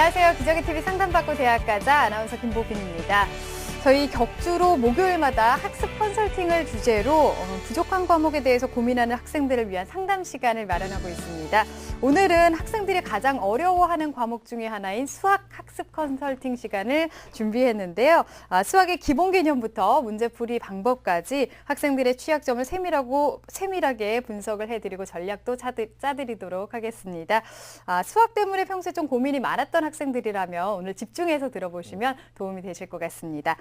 안녕하세요. 기저귀TV 상담받고 대학가자 아나운서 김보빈입니다. 저희 격주로 목요일마다 학습 컨설팅을 주제로 부족한 과목에 대해서 고민하는 학생들을 위한 상담 시간을 마련하고 있습니다. 오늘은 학생들이 가장 어려워하는 과목 중에 하나인 수학 학습 컨설팅 시간을 준비했는데요. 수학의 기본 개념부터 문제풀이 방법까지 학생들의 취약점을 세밀하게 분석을 해드리고 전략도 짜드리도록 하겠습니다. 수학 때문에 평소에 좀 고민이 많았던 학생들이라면 오늘 집중해서 들어보시면 도움이 되실 것 같습니다.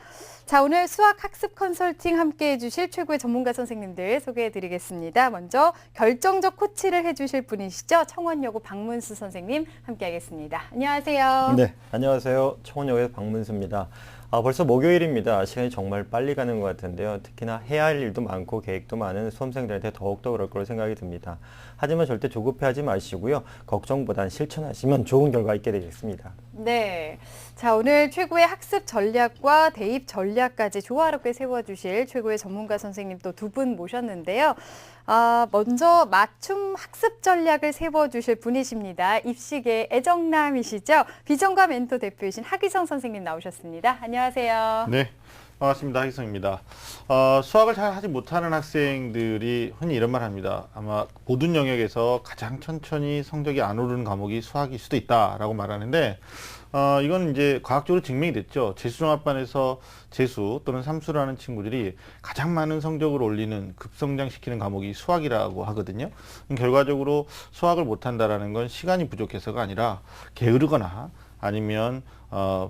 자, 오늘 수학 학습 컨설팅 함께 해주실 최고의 전문가 선생님들 소개해드리겠습니다. 먼저 결정적 코치를 해주실 분이시죠. 청원여고 박문수 선생님 함께하겠습니다. 안녕하세요. 네, 안녕하세요. 청원여고의 박문수입니다. 벌써 목요일입니다. 시간이 정말 빨리 가는 것 같은데요. 특히나 해야 할 일도 많고 계획도 많은 수험생들한테 더욱더 그럴 거로 생각이 듭니다. 하지만 절대 조급해하지 마시고요. 걱정보단 실천하시면 좋은 결과 있게 되겠습니다. 네, 자 오늘 최고의 학습 전략과 대입 전략까지 조화롭게 세워주실 최고의 전문가 선생님 또 두 분 모셨는데요. 먼저 맞춤 학습 전략을 세워주실 분이십니다. 입시계 애정남이시죠. 비전과 멘토 대표이신 하기성 선생님 나오셨습니다. 안녕하세요. 네, 반갑습니다. 하기성입니다. 수학을 잘 하지 못하는 학생들이 흔히 이런 말 합니다. 아마 모든 영역에서 가장 천천히 성적이 안 오르는 과목이 수학일 수도 있다라고 말하는데 이건 이제 과학적으로 증명이 됐죠. 재수종합반에서 재수 또는 삼수를 하는 친구들이 가장 많은 성적을 올리는 급성장시키는 과목이 수학이라고 하거든요. 결과적으로 수학을 못한다라는 건 시간이 부족해서가 아니라 게으르거나 아니면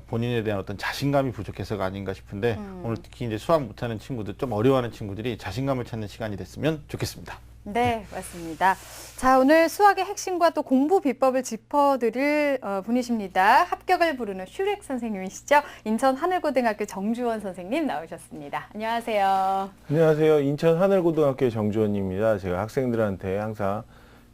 본인에 대한 어떤 자신감이 부족해서가 아닌가 싶은데 오늘 특히 이제 수학 못하는 친구들, 좀 어려워하는 친구들이 자신감을 찾는 시간이 됐으면 좋겠습니다. 네, 맞습니다. 자, 오늘 수학의 핵심과 또 공부 비법을 짚어드릴 분이십니다. 합격을 부르는 슈렉 선생님이시죠. 인천 하늘고등학교 정주원 선생님 나오셨습니다. 안녕하세요. 안녕하세요. 인천 하늘고등학교 정주원입니다. 제가 학생들한테 항상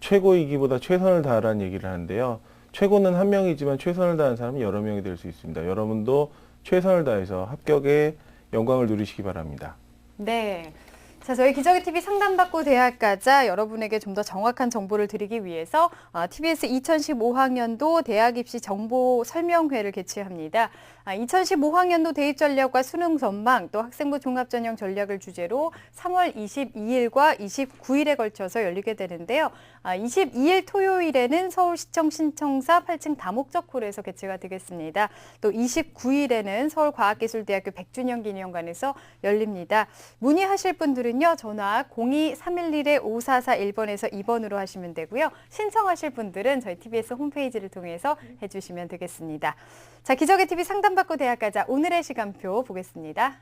최고이기보다 최선을 다하라는 얘기를 하는데요. 최고는 한 명이지만 최선을 다하는 사람은 여러 명이 될 수 있습니다. 여러분도 최선을 다해서 합격의 영광을 누리시기 바랍니다. 네. 자, 저희 기저귀TV 상담받고 대학가자 여러분에게 좀 더 정확한 정보를 드리기 위해서 TBS 2015학년도 대학입시 정보 설명회를 개최합니다. 2015학년도 대입 전략과 수능 전망 또 학생부 종합전형 전략을 주제로 3월 22일과 29일에 걸쳐서 열리게 되는데요. 22일 토요일에는 서울시청 신청사 8층 다목적홀에서 개최가 되겠습니다. 또 29일에는 서울과학기술대학교 100주년 기념관에서 열립니다. 문의하실 분들은요. 전화 02-311-5441번에서 2번으로 하시면 되고요. 신청하실 분들은 저희 TBS 홈페이지를 통해서 해주시면 되겠습니다. 자, 기저귀TV 상담받고 대학가자 오늘의 시간표 보겠습니다.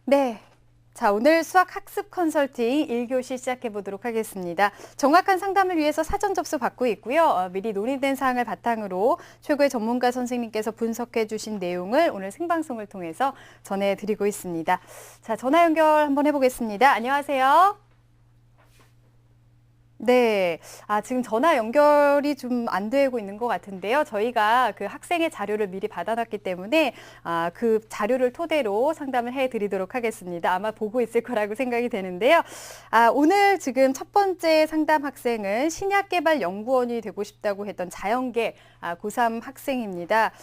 네. 자, 오늘 수학 학습 컨설팅 1교시 시작해 보도록 하겠습니다. 정확한 상담을 위해서 사전 접수 받고 있고요. 미리 논의된 사항을 바탕으로 최고의 전문가 선생님께서 분석해 주신 내용을 오늘 생방송을 통해서 전해드리고 있습니다. 자, 전화 연결 한번 해보겠습니다. 안녕하세요. 네. 지금 전화 연결이 좀 안 되고 있는 것 같은데요. 저희가 그 학생의 자료를 미리 받아놨기 때문에 그 자료를 토대로 상담을 해드리도록 하겠습니다. 아마 보고 있을 거라고 생각이 되는데요. 오늘 지금 첫 번째 상담 학생은 신약개발연구원이 되고 싶다고 했던 자연계 고3 학생입니다.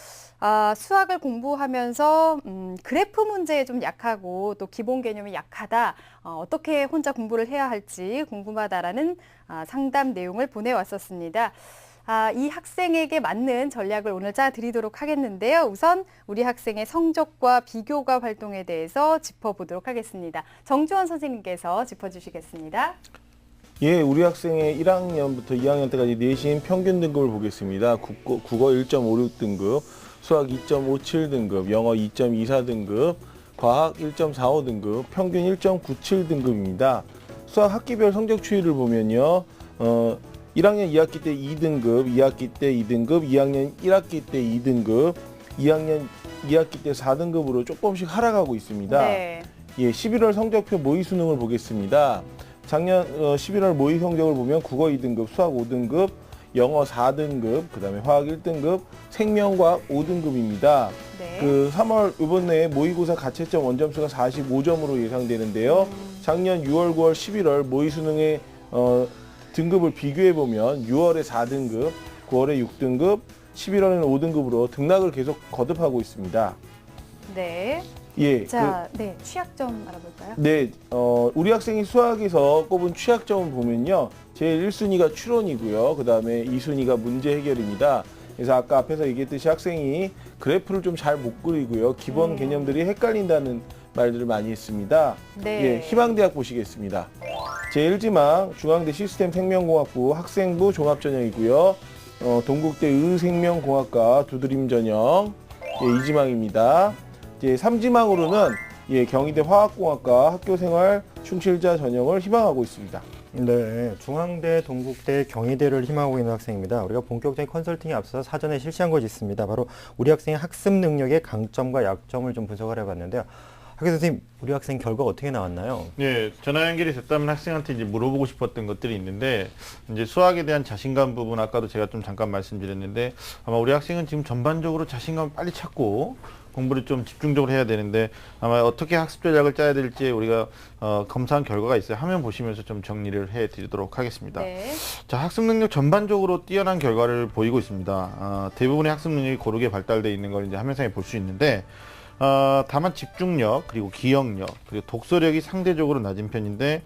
수학을 공부하면서 그래프 문제에 좀 약하고 또 기본 개념이 약하다. 어떻게 혼자 공부를 해야 할지 궁금하다라는 상담 내용을 보내왔었습니다. 이 학생에게 맞는 전략을 오늘 짜드리도록 하겠는데요. 우선 우리 학생의 성적과 비교과 활동에 대해서 짚어보도록 하겠습니다. 정주원 선생님께서 짚어주시겠습니다. 예, 우리 학생의 1학년부터 2학년 때까지 내신 평균 등급을 보겠습니다. 국어 1.56등급, 수학 2.57등급, 영어 2.24등급, 과학 1.45등급, 평균 1.97등급입니다. 수학 학기별 성적 추이를 보면요. 1학년 2학기 때 2등급, 2학기 때 2등급, 2학년 1학기 때 2등급, 2학년 2학기 때 4등급으로 조금씩 하락하고 있습니다. 네. 예, 11월 성적표 모의 수능을 보겠습니다. 작년 11월 모의 성적을 보면 국어 2등급, 수학 5등급, 영어 4등급, 그다음에 화학 1등급, 생명과학 5등급입니다. 네. 그 3월 이번에 모의고사 가채점 원점수가 45점으로 예상되는데요. 작년 6월, 9월, 11월 모의 수능의 등급을 비교해 보면 6월에 4등급, 9월에 6등급, 11월에는 5등급으로 등락을 계속 거듭하고 있습니다. 네. 예. 자, 네. 취약점 알아볼까요? 네, 우리 학생이 수학에서 꼽은 취약점을 보면요. 제일 1순위가 추론이고요. 그 다음에 2순위가 문제 해결입니다. 그래서 아까 앞에서 얘기했듯이 학생이 그래프를 좀 잘 못 그리고요. 기본 개념들이 헷갈린다는 말들을 많이 했습니다. 네. 예, 희망대학 보시겠습니다. 제1지망 중앙대 시스템 생명공학부 학생부 종합전형이고요. 동국대 의생명공학과 두드림 전형, 예, 2지망입니다. 제 3지망으로는 예, 경희대 화학공학과 학교생활 충실자 전형을 희망하고 있습니다. 네, 중앙대, 동국대, 경희대를 희망하고 있는 학생입니다. 우리가 본격적인 컨설팅에 앞서서 사전에 실시한 것이 있습니다. 바로 우리 학생의 학습 능력의 강점과 약점을 좀 분석을 해봤는데요. 학교 선생님, 우리 학생 결과가 어떻게 나왔나요? 네, 전화 연결이 됐다면 학생한테 이제 물어보고 싶었던 것들이 있는데, 이제 수학에 대한 자신감 부분 아까도 제가 좀 잠깐 말씀드렸는데, 아마 우리 학생은 지금 전반적으로 자신감을 빨리 찾고 공부를 좀 집중적으로 해야 되는데, 아마 어떻게 학습 전략을 짜야 될지 우리가 검사한 결과가 있어요. 화면 보시면서 좀 정리를 해드리도록 하겠습니다. 네. 자, 학습 능력 전반적으로 뛰어난 결과를 보이고 있습니다. 대부분의 학습 능력이 고르게 발달되어 있는 걸 이제 화면상에 볼 수 있는데, 다만 집중력, 그리고 기억력, 그리고 독서력이 상대적으로 낮은 편인데,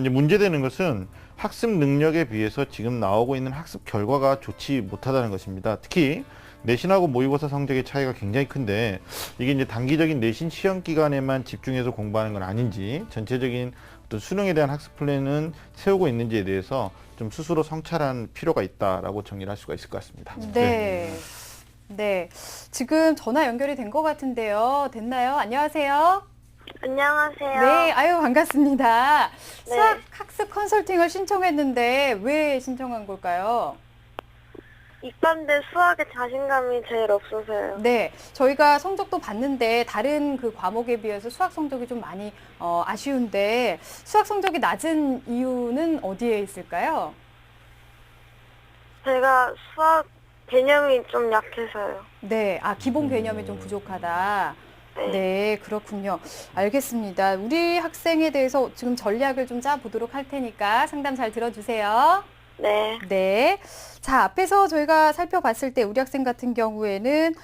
이제 문제되는 것은 학습 능력에 비해서 지금 나오고 있는 학습 결과가 좋지 못하다는 것입니다. 특히 내신하고 모의고사 성적의 차이가 굉장히 큰데, 이게 이제 단기적인 내신 시험 기간에만 집중해서 공부하는 건 아닌지, 전체적인 어떤 수능에 대한 학습 플랜은 세우고 있는지에 대해서 좀 스스로 성찰할 필요가 있다라고 정리를 할 수가 있을 것 같습니다. 네. 네. 지금 전화 연결이 된 것 같은데요. 됐나요? 안녕하세요. 안녕하세요. 네. 아유, 반갑습니다. 네. 수학 학습 컨설팅을 신청했는데 왜 신청한 걸까요? 이과인데 수학에 자신감이 제일 없어서요. 네. 저희가 성적도 봤는데 다른 그 과목에 비해서 수학 성적이 좀 많이 아쉬운데 수학 성적이 낮은 이유는 어디에 있을까요? 제가 수학 개념이 좀 약해서요. 네. 아, 기본 개념이 좀 부족하다. 네, 그렇군요. 알겠습니다. 우리 학생에 대해서 지금 전략을 좀 짜보도록 할 테니까 상담 잘 들어주세요. 네. 네. 자, 앞에서 저희가 살펴봤을 때 우리 학생 같은 경우에는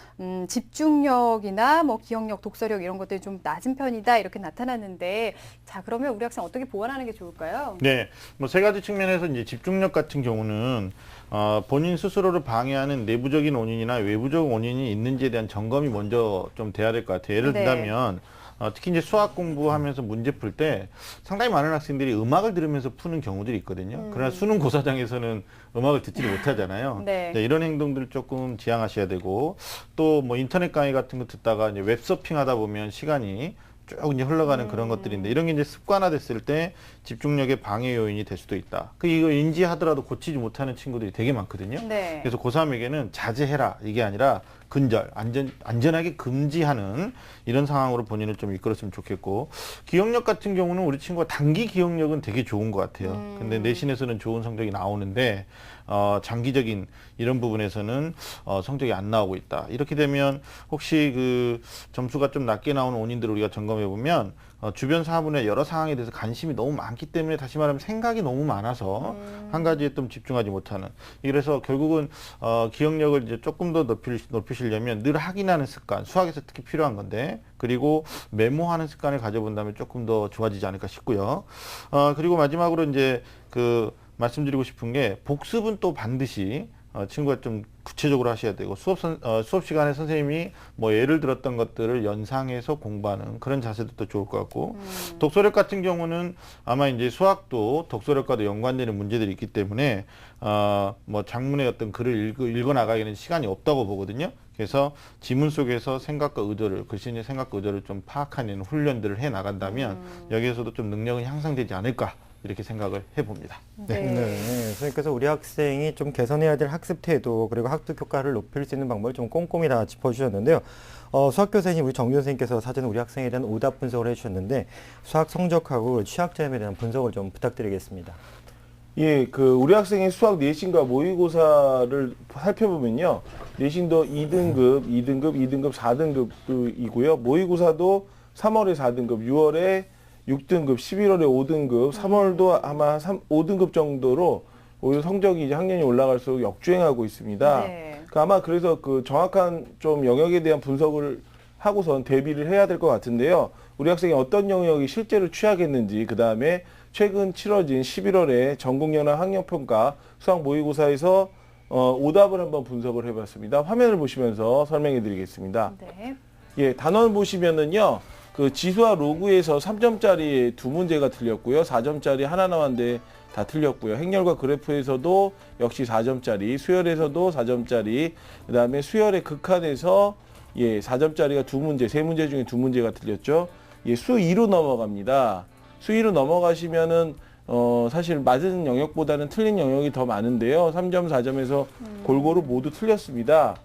집중력이나 뭐 기억력, 독서력 이런 것들이 좀 낮은 편이다 이렇게 나타났는데, 자, 그러면 우리 학생 어떻게 보완하는 게 좋을까요? 네, 뭐 세 가지 측면에서 이제 집중력 같은 경우는 본인 스스로를 방해하는 내부적인 원인이나 외부적 원인이 있는지에 대한 점검이 먼저 좀 돼야 될 것 같아요. 예를 네. 들자면 특히 이제 수학 공부하면서 문제 풀 때 상당히 많은 학생들이 음악을 들으면서 푸는 경우들이 있거든요. 그러나 수능 고사장에서는 음악을 듣지를 못하잖아요. 네. 이런 행동들을 조금 지양하셔야 되고, 또 뭐 인터넷 강의 같은 거 듣다가 이제 웹서핑하다 보면 시간이 쭉 이제 흘러가는 그런 것들인데, 이런 게 이제 습관화됐을 때 집중력의 방해 요인이 될 수도 있다. 이거 인지하더라도 고치지 못하는 친구들이 되게 많거든요. 네. 그래서 고3에게는 자제해라, 이게 아니라 근절, 안전하게 금지하는 이런 상황으로 본인을 좀 이끌었으면 좋겠고, 기억력 같은 경우는 우리 친구가 단기 기억력은 되게 좋은 것 같아요. 근데 내신에서는 좋은 성적이 나오는데 장기적인 이런 부분에서는 성적이 안 나오고 있다. 이렇게 되면 혹시 그 점수가 좀 낮게 나오는 원인들을 우리가 점검해 보면 주변 사물의 여러 상황에 대해서 관심이 너무 많기 때문에, 다시 말하면 생각이 너무 많아서 한 가지에 좀 집중하지 못하는. 그래서 결국은 기억력을 이제 조금 더 높이시려면 늘 확인하는 습관, 수학에서 특히 필요한 건데, 그리고 메모하는 습관을 가져본다면 조금 더 좋아지지 않을까 싶고요. 그리고 마지막으로 이제 말씀드리고 싶은 게, 복습은 또 반드시 친구가 좀 구체적으로 하셔야 되고, 수업 시간에 선생님이 뭐 예를 들었던 것들을 연상해서 공부하는 그런 자세도 또 좋을 것 같고, 독서력 같은 경우는 아마 이제 수학도 독서력과도 연관되는 문제들이 있기 때문에 뭐 장문의 어떤 글을 읽어 나가기에는 시간이 없다고 보거든요. 그래서 지문 속에서 생각과 의도를, 글씨의 생각과 의도를 좀 파악하는 훈련들을 해 나간다면 여기에서도 좀 능력은 향상되지 않을까, 이렇게 생각을 해봅니다. 네. 네, 선생님께서 우리 학생이 좀 개선해야 될 학습 태도 그리고 학습 효과를 높일 수 있는 방법을 좀 꼼꼼히 다 짚어주셨는데요. 수학교사님 우리 정준 선생님께서 사전 우리 학생에 대한 오답 분석을 해주셨는데 수학 성적하고 취약점에 대한 분석을 좀 부탁드리겠습니다. 예, 우리 학생의 수학 내신과 모의고사를 살펴보면요. 내신도 2등급, 2등급, 2등급, 4등급이고요. 모의고사도 3월에 4등급, 6월에 6등급, 11월에 5등급, 3월도 아마 5등급 정도로 오히려 성적이 이제 학년이 올라갈수록 역주행하고 있습니다. 네. 아마 그래서 정확한 좀 영역에 대한 분석을 하고선 대비를 해야 될 것 같은데요. 우리 학생이 어떤 영역이 실제로 취약했는지, 그 다음에 최근 치러진 11월에 전국연합 학력평가 수학 모의고사에서 오답을 한번 분석을 해봤습니다. 화면을 보시면서 설명해 드리겠습니다. 네. 예, 단원 보시면은요, 지수와 로그에서 3점짜리 두 문제가 틀렸고요. 4점짜리 하나 나왔는데 다 틀렸고요. 행렬과 그래프에서도 역시 4점짜리, 수열에서도 4점짜리, 그 다음에 수열의 극한에서 4점짜리가 두 문제, 세 문제 중에 두 문제가 틀렸죠. 수2로 넘어갑니다. 수2로 넘어가시면은 사실 맞은 영역보다는 틀린 영역이 더 많은데요. 3점, 4점에서 골고루 모두 틀렸습니다.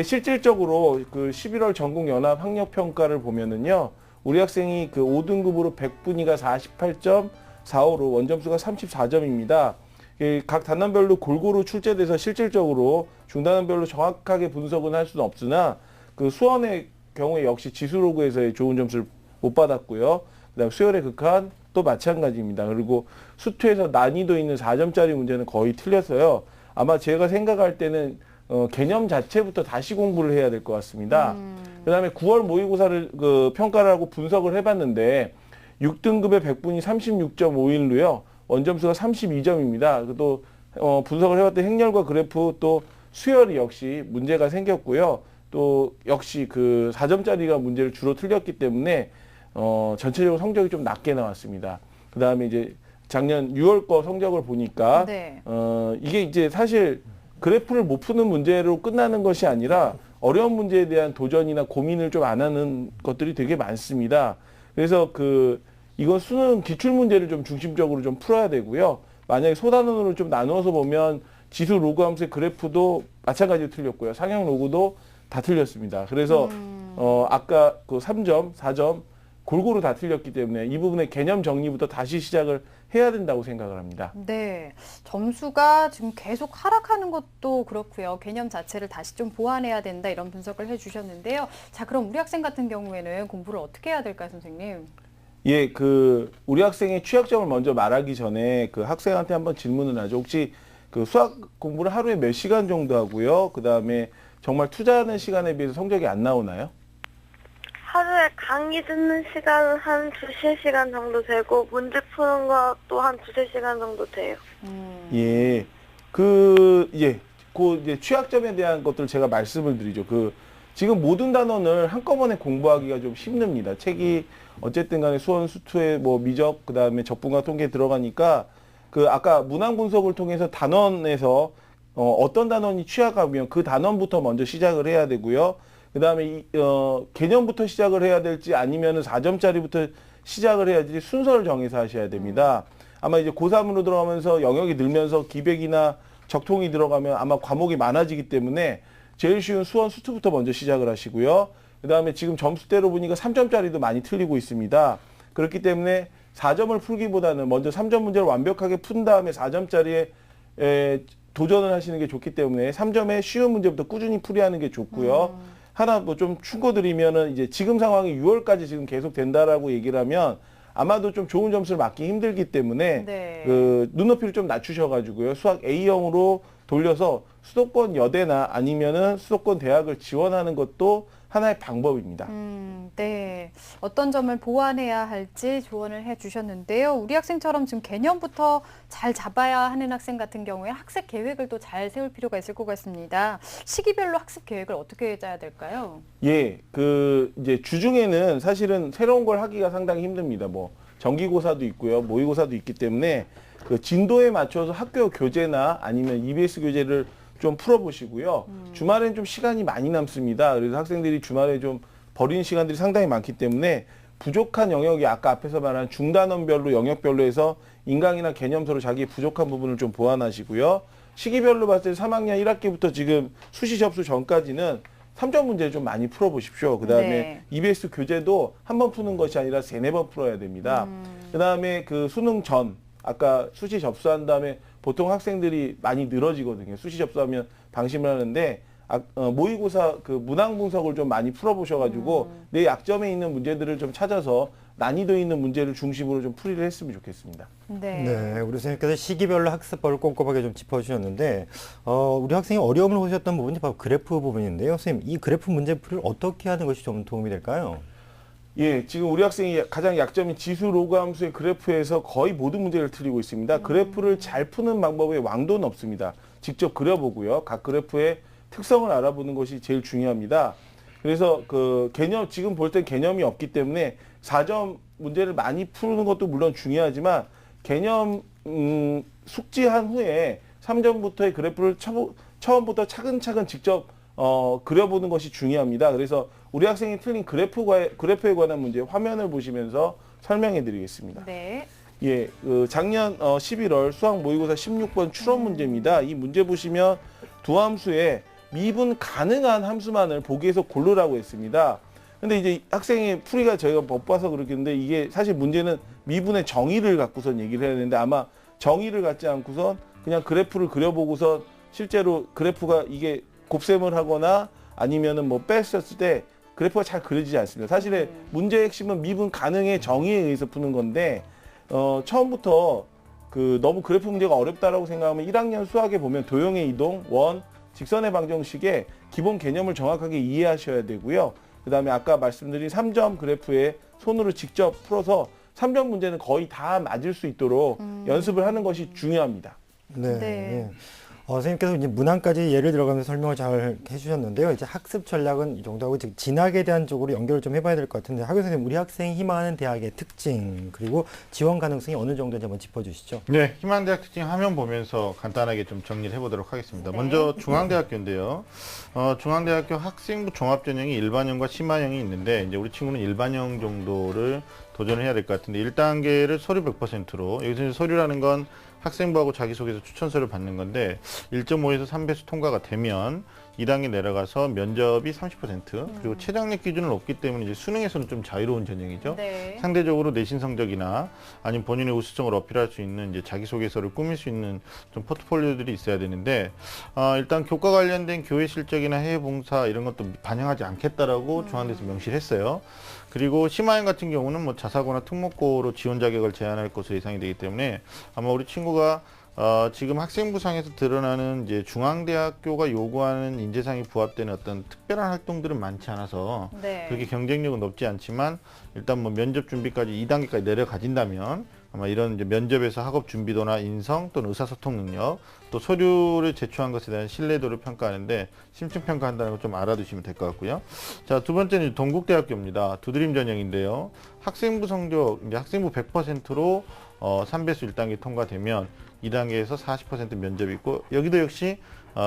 실질적으로 11월 전국연합 학력평가를 보면은요, 우리 학생이 5등급으로 100분위가 48.45로 원점수가 34점입니다. 각 단원별로 골고루 출제돼서 실질적으로 중단원별로 정확하게 분석은 할 수는 없으나 수원의 경우에 역시 지수로그에서의 좋은 점수를 못 받았고요. 그다음 수열의 극한 또 마찬가지입니다. 그리고 수투에서 난이도 있는 4점짜리 문제는 거의 틀렸어요. 아마 제가 생각할 때는 개념 자체부터 다시 공부를 해야 될 것 같습니다. 그다음에 9월 모의고사를 평가를 하고 분석을 해봤는데 6등급의 100분이 36.51로요. 원점수가 32점입니다. 또 분석을 해봤더니 행렬과 그래프 또 수열이 역시 문제가 생겼고요. 또 역시 4점짜리가 문제를 주로 틀렸기 때문에 전체적으로 성적이 좀 낮게 나왔습니다. 그 다음에 이제 작년 6월 거 성적을 보니까 네. 이게 이제 사실 그래프를 못 푸는 문제로 끝나는 것이 아니라 어려운 문제에 대한 도전이나 고민을 좀 안 하는 것들이 되게 많습니다. 그래서 이건 수능 기출 문제를 좀 중심적으로 좀 풀어야 되고요. 만약에 소단원으로 좀 나누어서 보면 지수 로그 함수의 그래프도 마찬가지로 틀렸고요. 상형 로그도 다 틀렸습니다. 그래서 아까 3점, 4점 골고루 다 틀렸기 때문에 이 부분의 개념 정리부터 다시 시작을 해야 된다고 생각을 합니다. 네. 점수가 지금 계속 하락하는 것도 그렇고요. 개념 자체를 다시 좀 보완해야 된다 이런 분석을 해주셨는데요. 자, 그럼 우리 학생 같은 경우에는 공부를 어떻게 해야 될까요, 선생님? 예, 우리 학생의 취약점을 먼저 말하기 전에 학생한테 한번 질문을 하죠. 혹시 수학 공부를 하루에 몇 시간 정도 하고요? 그 다음에 정말 투자하는 시간에 비해서 성적이 안 나오나요? 하루에 강의 듣는 시간은 한 2-3시간 정도 되고 문제 푸는 것도 한 2-3시간 정도 돼요. 예. 이제 취약점에 대한 것들 제가 말씀을 드리죠. 지금 모든 단원을 한꺼번에 공부하기가 좀 힘듭니다. 책이 어쨌든 간에 수원, 수투에 미적, 그 다음에 적분과 통계 들어가니까 아까 문항 분석을 통해서 단원에서 어떤 단원이 취약하면 그 단원부터 먼저 시작을 해야 되고요. 그 다음에 개념부터 시작을 해야 될지 아니면은 4점짜리부터 시작을 해야 될지 순서를 정해서 하셔야 됩니다. 아마 이제 고3으로 들어가면서 영역이 늘면서 기백이나 적통이 들어가면 아마 과목이 많아지기 때문에 제일 쉬운 수원 수투부터 먼저 시작을 하시고요. 그 다음에 지금 점수대로 보니까 3점짜리도 많이 틀리고 있습니다. 그렇기 때문에 4점을 풀기보다는 먼저 3점 문제를 완벽하게 푼 다음에 4점짜리에 도전을 하시는 게 좋기 때문에 3점의 쉬운 문제부터 꾸준히 풀이하는 게 좋고요. 하나 좀 충고드리면은 이제 지금 상황이 6월까지 지금 계속 된다라고 얘기를 하면 아마도 좀 좋은 점수를 맞기 힘들기 때문에 네. 눈높이를 좀 낮추셔가지고요. 수학 A형으로 돌려서 수도권 여대나 아니면은 수도권 대학을 지원하는 것도 하나의 방법입니다. 네. 어떤 점을 보완해야 할지 조언을 해주셨는데요. 우리 학생처럼 지금 개념부터 잘 잡아야 하는 학생 같은 경우에 학습 계획을 또 잘 세울 필요가 있을 것 같습니다. 시기별로 학습 계획을 어떻게 짜야 될까요? 예, 이제 주중에는 사실은 새로운 걸 하기가 상당히 힘듭니다. 정기고사도 있고요, 모의고사도 있기 때문에 진도에 맞춰서 학교 교재나 아니면 EBS 교재를 좀 풀어보시고요. 주말엔 좀 시간이 많이 남습니다. 그래서 학생들이 주말에 좀 버리는 시간들이 상당히 많기 때문에 부족한 영역이 아까 앞에서 말한 중단원별로 영역별로 해서 인강이나 개념서로 자기 부족한 부분을 좀 보완하시고요. 시기별로 봤을 때 3학년 1학기부터 지금 수시 접수 전까지는 3점 문제를 좀 많이 풀어보십시오. 그 다음에 네. EBS 교재도 한 번 푸는 것이 아니라 3-4번 풀어야 됩니다. 그 다음에 그 수능 전, 아까 수시 접수한 다음에 보통 학생들이 많이 늘어지거든요. 수시 접수하면 방심을 하는데 모의고사 그 문항 분석을 좀 많이 풀어보셔가지고 내 약점에 있는 문제들을 좀 찾아서 난이도 있는 문제를 중심으로 좀 풀이를 했으면 좋겠습니다. 네. 네, 우리 선생님께서 시기별로 학습법을 꼼꼼하게 좀 짚어주셨는데, 우리 학생이 어려움을 보셨던 부분이 바로 그래프 부분인데요. 선생님, 이 그래프 문제풀이를 어떻게 하는 것이 좀 도움이 될까요? 예, 지금 우리 학생이 가장 약점인 지수 로그 함수의 그래프에서 거의 모든 문제를 틀리고 있습니다. 그래프를 잘 푸는 방법에 왕도는 없습니다. 직접 그려보고요. 각 그래프의 특성을 알아보는 것이 제일 중요합니다. 그래서 그 개념, 지금 볼 땐 개념이 없기 때문에 4점 문제를 많이 푸는 것도 물론 중요하지만 개념 숙지한 후에 3점부터의 그래프를 처음부터 차근차근 직접 그려보는 것이 중요합니다. 그래서 우리 학생이 틀린 그래프에 관한 문제 화면을 보시면서 설명해 드리겠습니다. 네. 예, 작년 11월 수학 모의고사 16번 추론 문제입니다. 이 문제 보시면 두 함수에 미분 가능한 함수만을 보기에서 고르라고 했습니다. 근데 이제 학생의 풀이가 저희가 못 봐서 그렇겠는데 이게 사실 문제는 미분의 정의를 갖고선 얘기를 해야 되는데 아마 정의를 갖지 않고선 그냥 그래프를 그려보고선 실제로 그래프가 이게 곱셈을 하거나 아니면은 뭐 뺐었을 때 그래프가 잘 그려지지 않습니다. 사실은 문제의 핵심은 미분 가능의 정의에 의해서 푸는 건데 처음부터 그 너무 그래프 문제가 어렵다라고 생각하면 1학년 수학에 보면 도형의 이동, 원, 직선의 방정식의 기본 개념을 정확하게 이해하셔야 되고요. 그 다음에 아까 말씀드린 3점 그래프에 손으로 직접 풀어서 3점 문제는 거의 다 맞을 수 있도록 연습을 하는 것이 중요합니다. 네. 네. 네. 선생님께서 이제 문항까지 예를 들어가면서 설명을 잘 해주셨는데요. 이제 학습 전략은 이 정도하고 즉 진학에 대한 쪽으로 연결을 좀 해봐야 될 것 같은데 학교 선생님, 우리 학생이 희망하는 대학의 특징 그리고 지원 가능성이 어느 정도인지 한번 짚어주시죠. 네, 희망대학 특징 화면 보면서 간단하게 좀 정리를 해보도록 하겠습니다. 네. 먼저 중앙대학교인데요. 중앙대학교 학생부 종합전형이 일반형과 심화형이 있는데 이제 우리 친구는 일반형 정도를 도전을 해야 될 것 같은데 1단계를 서류 100%로 여기서 서류라는 건 학생부하고 자기소개서 추천서를 받는 건데 1.5에서 3배수 통과가 되면 2단계 내려가서 면접이 30% 그리고 최장력 기준은 없기 때문에 이제 수능에서는 좀 자유로운 전형이죠. 네. 상대적으로 내신 성적이나 아니면 본인의 우수성을 어필할 수 있는 이제 자기소개서를 꾸밀 수 있는 좀 포트폴리오들이 있어야 되는데 일단 교과 관련된 교회 실적이나 해외 봉사 이런 것도 반영하지 않겠다라고 중앙대에서 명시를 했어요. 그리고 심화형 같은 경우는 뭐 자사고나 특목고로 지원 자격을 제한할 것으로 예상이 되기 때문에 아마 우리 친구가 지금 학생부상에서 드러나는 이제 중앙대학교가 요구하는 인재상이 부합되는 어떤 특별한 활동들은 많지 않아서 네. 그렇게 경쟁력은 높지 않지만 일단 뭐 면접 준비까지 2단계까지 내려가진다면 아마 이런 이제 면접에서 학업 준비도나 인성 또는 의사소통 능력 또 서류를 제출한 것에 대한 신뢰도를 평가하는데 심층 평가한다는 걸 좀 알아두시면 될 것 같고요. 자, 두 번째는 동국대학교입니다. 두드림 전형인데요. 학생부 성적 이제 학생부 100%로 3배수 1단계 통과되면 2단계에서 40% 면접이 있고 여기도 역시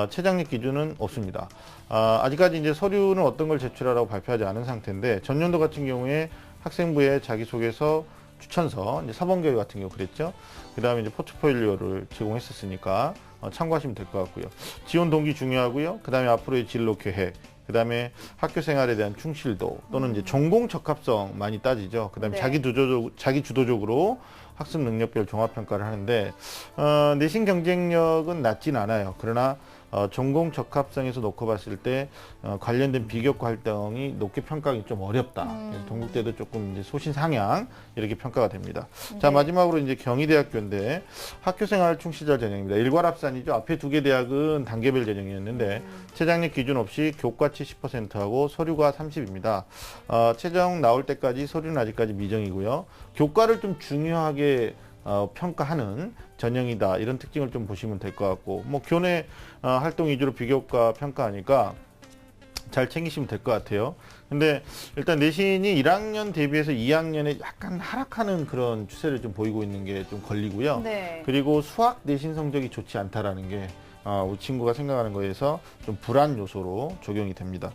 최장력 기준은 없습니다. 아직까지 이제 서류는 어떤 걸 제출하라고 발표하지 않은 상태인데 전년도 같은 경우에 학생부에 자기소개서 추천서, 이제 사범교육 같은 경우 그랬죠. 그 다음에 이제 포트폴리오를 제공했었으니까 참고하시면 될 것 같고요. 지원 동기 중요하고요. 그 다음에 앞으로의 진로 계획, 그 다음에 학교 생활에 대한 충실도 또는 이제 전공 적합성 많이 따지죠. 그 다음에 네. 자기 주도적으로 학습 능력별 종합 평가를 하는데 내신 경쟁력은 낮진 않아요. 그러나 전공 적합성에서 놓고 봤을 때 관련된 비교과 활동이 높게 평가하기 좀 어렵다. 그래서 동국대도 조금 이제 소신 상향 이렇게 평가가 됩니다. 자, 네. 마지막으로 이제 경희대학교인데 학교생활 충실자 전형입니다. 일괄합산이죠. 앞에 두 개 대학은 단계별 전형이었는데 최장력 기준 없이 교과 70%하고 서류가 30입니다. 최종 나올 때까지 서류는 아직까지 미정이고요. 교과를 좀 중요하게 평가하는 전형이다. 이런 특징을 좀 보시면 될 것 같고 뭐 교내 활동 위주로 비교과 평가하니까 잘 챙기시면 될 것 같아요. 근데 일단 내신이 1학년 대비해서 2학년에 약간 하락하는 그런 추세를 좀 보이고 있는 게 좀 걸리고요. 네. 그리고 수학 내신 성적이 좋지 않다라는 게 우리 친구가 생각하는 거에서 좀 불안 요소로 적용이 됩니다.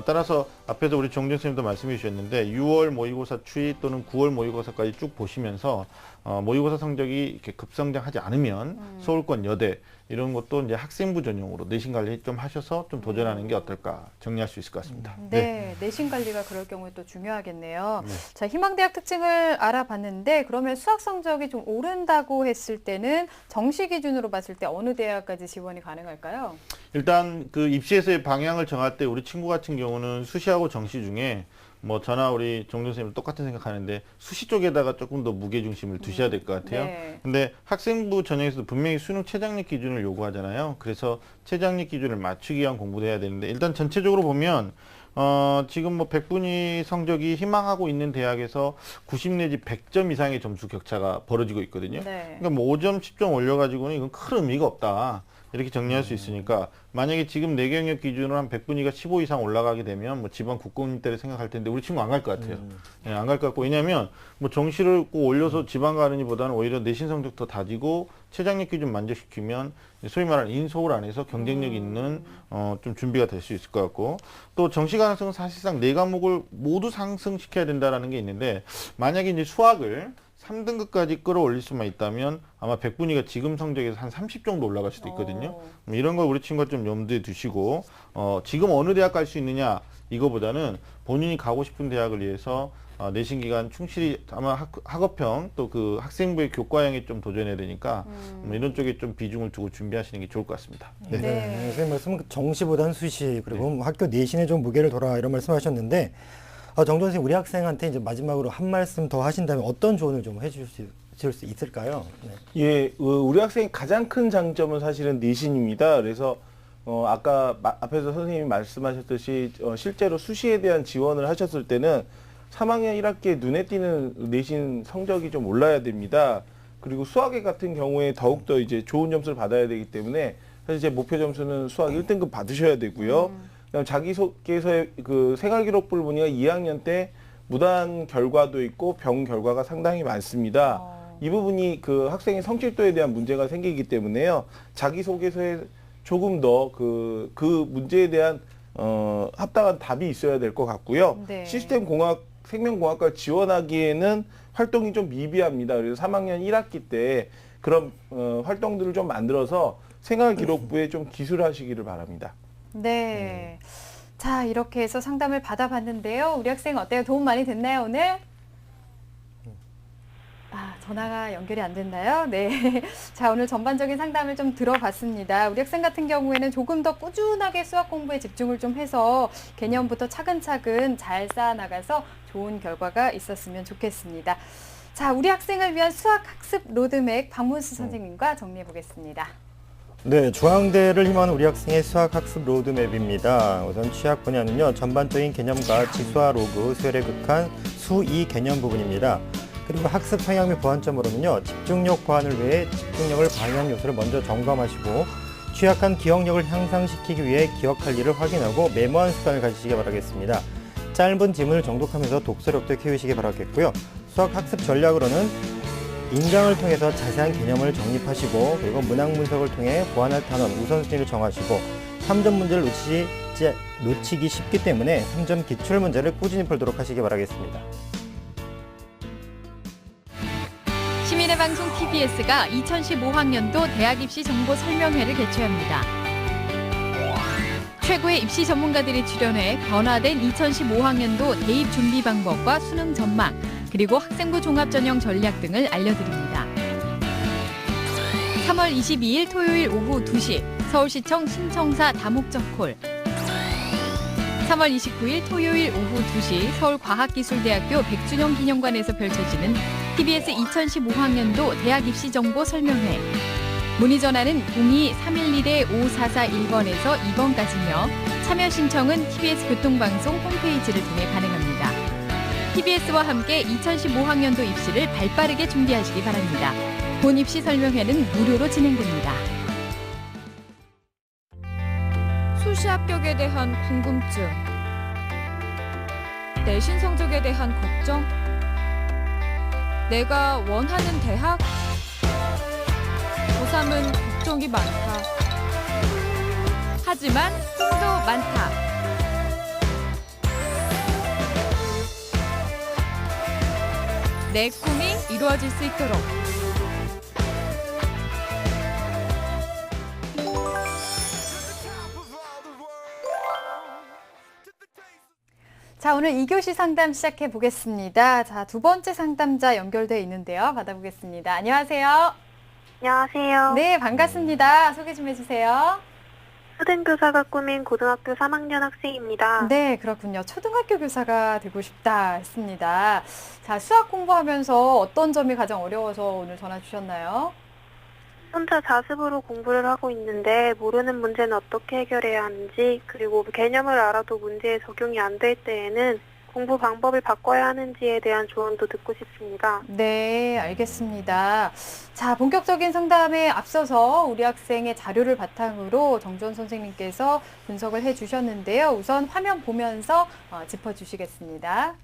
따라서 앞에서 우리 정준 선생님도 말씀해 주셨는데 6월 모의고사 추이 또는 9월 모의고사까지 쭉 보시면서 모의고사 성적이 이렇게 급성장하지 않으면 서울권 여대 이런 것도 이제 학생부 전용으로 내신 관리 좀 하셔서 좀 도전하는 게 어떨까 정리할 수 있을 것 같습니다. 네, 내신 관리가 그럴 경우에 또 중요하겠네요. 자, 희망대학 특징을 알아봤는데 그러면 수학 성적이 좀 오른다고 했을 때는 정시 기준으로 봤을 때 어느 대학까지 지원이 가능할까요? 일단 그 입시에서의 방향을 정할 때 우리 친구 같은 경우는 수시하고 정시 중에 뭐 저나 우리 정준 선생님 똑같은 생각하는데 수시 쪽에다가 조금 더 무게 중심을 두셔야 될 것 같아요. 네. 근데 학생부 전형에서도 분명히 수능 최장력 기준을 요구하잖아요. 그래서 최장력 기준을 맞추기 위한 공부도 해야 되는데 일단 전체적으로 보면 지금 뭐 100분위 성적이 희망하고 있는 대학에서 90 내지 100점 이상의 점수 격차가 벌어지고 있거든요. 네. 그러니까 뭐 5점, 10점 올려가지고는 이건 큰 의미가 없다. 이렇게 정리할 수 있으니까 만약에 지금 내 경력 기준으로 한 100분위가 15 이상 올라가게 되면 뭐 지방 국공립대를 생각할 텐데 우리 친구 안 갈 것 같아요. 예, 안 갈 것 같고 왜냐하면 뭐 정시를 꼭 올려서 지방 가느니보다는 오히려 내신 성적 더 다지고 최장력 기준 만족시키면 소위 말하는 인서울 안에서 경쟁력 있는 좀 준비가 될 수 있을 것 같고 또 정시 가능성은 사실상 4과목을 모두 상승시켜야 된다라는 게 있는데 만약에 이제 수학을 3등급까지 끌어올릴 수만 있다면 아마 100분위가 지금 성적에서 한 30 정도 올라갈 수도 있거든요. 이런 걸 우리 친구가 좀 염두에 두시고 지금 어느 대학 갈 수 있느냐 이거보다는 본인이 가고 싶은 대학을 위해서 내신 기간 충실히 아마 학업형 또 그 학생부의 교과형에 좀 도전해야 되니까 이런 쪽에 좀 비중을 두고 준비하시는 게 좋을 것 같습니다. 네. 선생님 말씀은 정시보다는 수시 그리고 학교 내신에 좀 무게를 둬라 이런 말씀하셨는데 정준 선생님 우리 학생한테 이제 마지막으로 한 말씀 더 하신다면 어떤 조언을 좀 해주실 수 있을까요? 네. 예, 우리 학생의 가장 큰 장점은 사실은 내신입니다. 그래서 아까 앞에서 선생님이 말씀하셨듯이 실제로 수시에 대한 지원을 하셨을 때는 3학년 1학기에 눈에 띄는 내신 성적이 좀 올라야 됩니다. 그리고 수학에 같은 경우에 더욱더 이제 좋은 점수를 받아야 되기 때문에 사실 제 목표 점수는 수학 1등급 받으셔야 되고요. 그다음 자기소개서의 그 생활기록부를 보니까 2학년 때 무단 결과도 있고 병 결과가 상당히 많습니다. 이 부분이 그 학생의 성취도에 대한 문제가 생기기 때문에요. 자기소개서에 조금 더 그 문제에 대한 합당한 답이 있어야 될 것 같고요. 네. 시스템공학, 생명공학과 지원하기에는 활동이 좀 미비합니다. 그래서 3학년 1학기 때 그런 활동들을 좀 만들어서 생활기록부에 좀 기술하시기를 바랍니다. 네. 자, 이렇게 해서 상담을 받아봤는데요. 우리 학생 어때요? 도움 많이 됐나요, 오늘? 전화가 연결이 안 됐나요? 네. 자, 오늘 전반적인 상담을 좀 들어봤습니다. 우리 학생 같은 경우에는 조금 더 꾸준하게 수학 공부에 집중을 좀 해서 개념부터 차근차근 잘 쌓아나가서 좋은 결과가 있었으면 좋겠습니다. 자, 우리 학생을 위한 수학 학습 로드맵 박문수 선생님과 정리해 보겠습니다. 네, 중앙대를 희망하는 우리 학생의 수학 학습 로드맵입니다. 우선 취약 분야는요, 전반적인 개념과 지수와 로그, 수열의 극한, 수2 개념 부분입니다. 그리고 학습 성향 및 보완점으로는요, 집중력 보완을 위해 집중력을 방해하는 요소를 먼저 점검하시고 취약한 기억력을 향상시키기 위해 기억할 일을 확인하고 메모하는 습관을 가지시기 바라겠습니다. 짧은 지문을 정독하면서 독서력도 키우시기 바라겠고요. 수학 학습 전략으로는 인강을 통해서 자세한 개념을 정립하시고 그리고 문항 분석을 통해 보완할 단원 우선순위를 정하시고 3점 문제를 놓치기 쉽기 때문에 3점 기출 문제를 꾸준히 풀도록 하시기 바라겠습니다. 시민의 방송 TBS가 2015학년도 대학 입시 정보 설명회를 개최합니다. 최고의 입시 전문가들이 출연해 변화된 2015학년도 대입 준비 방법과 수능 전망, 그리고 학생부 종합 전형 전략 등을 알려드립니다. 3월 22일 토요일 오후 2시 서울시청 신청사 다목적 콜. 3월 29일 토요일 오후 2시 서울과학기술대학교 100주년 기념관에서 펼쳐지는 TBS 2015학년도 대학 입시 정보 설명회. 문의 전화는 02-312-5441번에서 2번까지며 참여 신청은 TBS 교통방송 홈페이지를 통해 가능합니다. TBS와 함께 2015학년도 입시를 발빠르게 준비하시기 바랍니다. 본 입시 설명회는 무료로 진행됩니다. 수시 합격에 대한 궁금증, 내신 성적에 대한 걱정, 내가 원하는 대학, 고3은 걱정이 많다. 하지만 꿈도 많다. 내 꿈이 이루어질 수 있도록. 자, 오늘 2교시 상담 시작해 보겠습니다. 자, 두 번째 상담자 연결돼 있는데요. 받아보겠습니다. 안녕하세요. 안녕하세요. 네, 반갑습니다. 소개 좀 해주세요. 초등교사가 꿈인 고등학교 3학년 학생입니다. 네, 그렇군요. 초등학교 교사가 되고 싶다 했습니다. 자, 수학 공부하면서 어떤 점이 가장 어려워서 오늘 전화 주셨나요? 혼자 자습으로 공부를 하고 있는데 모르는 문제는 어떻게 해결해야 하는지, 그리고 개념을 알아도 문제에 적용이 안 될 때에는 공부 방법을 바꿔야 하는지에 대한 조언도 듣고 싶습니다. 네, 알겠습니다. 자, 본격적인 상담에 앞서서 우리 학생의 자료를 바탕으로 정주원 선생님께서 분석을 해주셨는데요. 우선 화면 보면서 짚어주시겠습니다.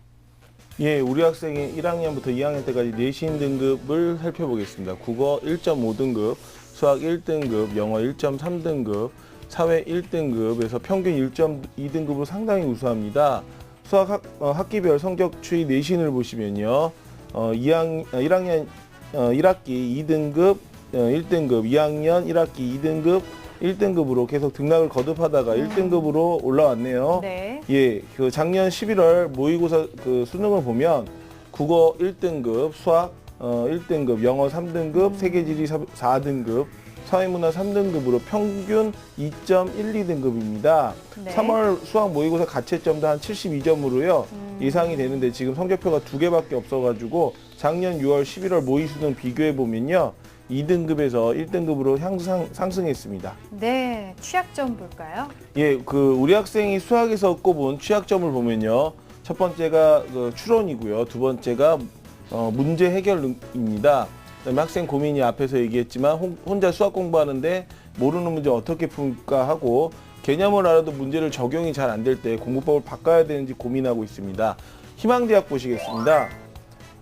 예, 우리 학생이 1학년부터 2학년 때까지 내신 등급을 살펴보겠습니다. 국어 1.5등급, 수학 1등급, 영어 1.3등급, 사회 1등급에서 평균 1.2등급으로 상당히 우수합니다. 수학 학기별 성적 추이 내신을 보시면요. 1학년 1학기 2등급, 1등급, 2학년 1학기 2등급, 1등급으로 계속 등락을 거듭하다가 1등급으로 올라왔네요. 네. 예, 그 작년 11월 모의고사 그 수능을 보면 국어 1등급, 수학 1등급, 영어 3등급, 세계지리 4등급, 사회문화 3등급으로 평균 2.12등급입니다. 네. 3월 수학 모의고사 가채점도 한 72점으로요. 예상이 되는데 지금 성적표가 2개밖에 없어가지고 작년 6월, 11월 모의 수능 비교해 보면요. 2등급에서 1등급으로 상승했습니다. 네, 취약점 볼까요? 예, 그 우리 학생이 수학에서 꼽은 취약점을 보면요. 첫 번째가 그 추론이고요. 두 번째가 문제 해결입니다. 그다음에 학생 고민이 앞에서 얘기했지만 혼자 수학 공부하는데 모르는 문제 어떻게 풀까 하고 개념을 알아도 문제를 적용이 잘 안 될 때 공부법을 바꿔야 되는지 고민하고 있습니다. 희망대학 보시겠습니다.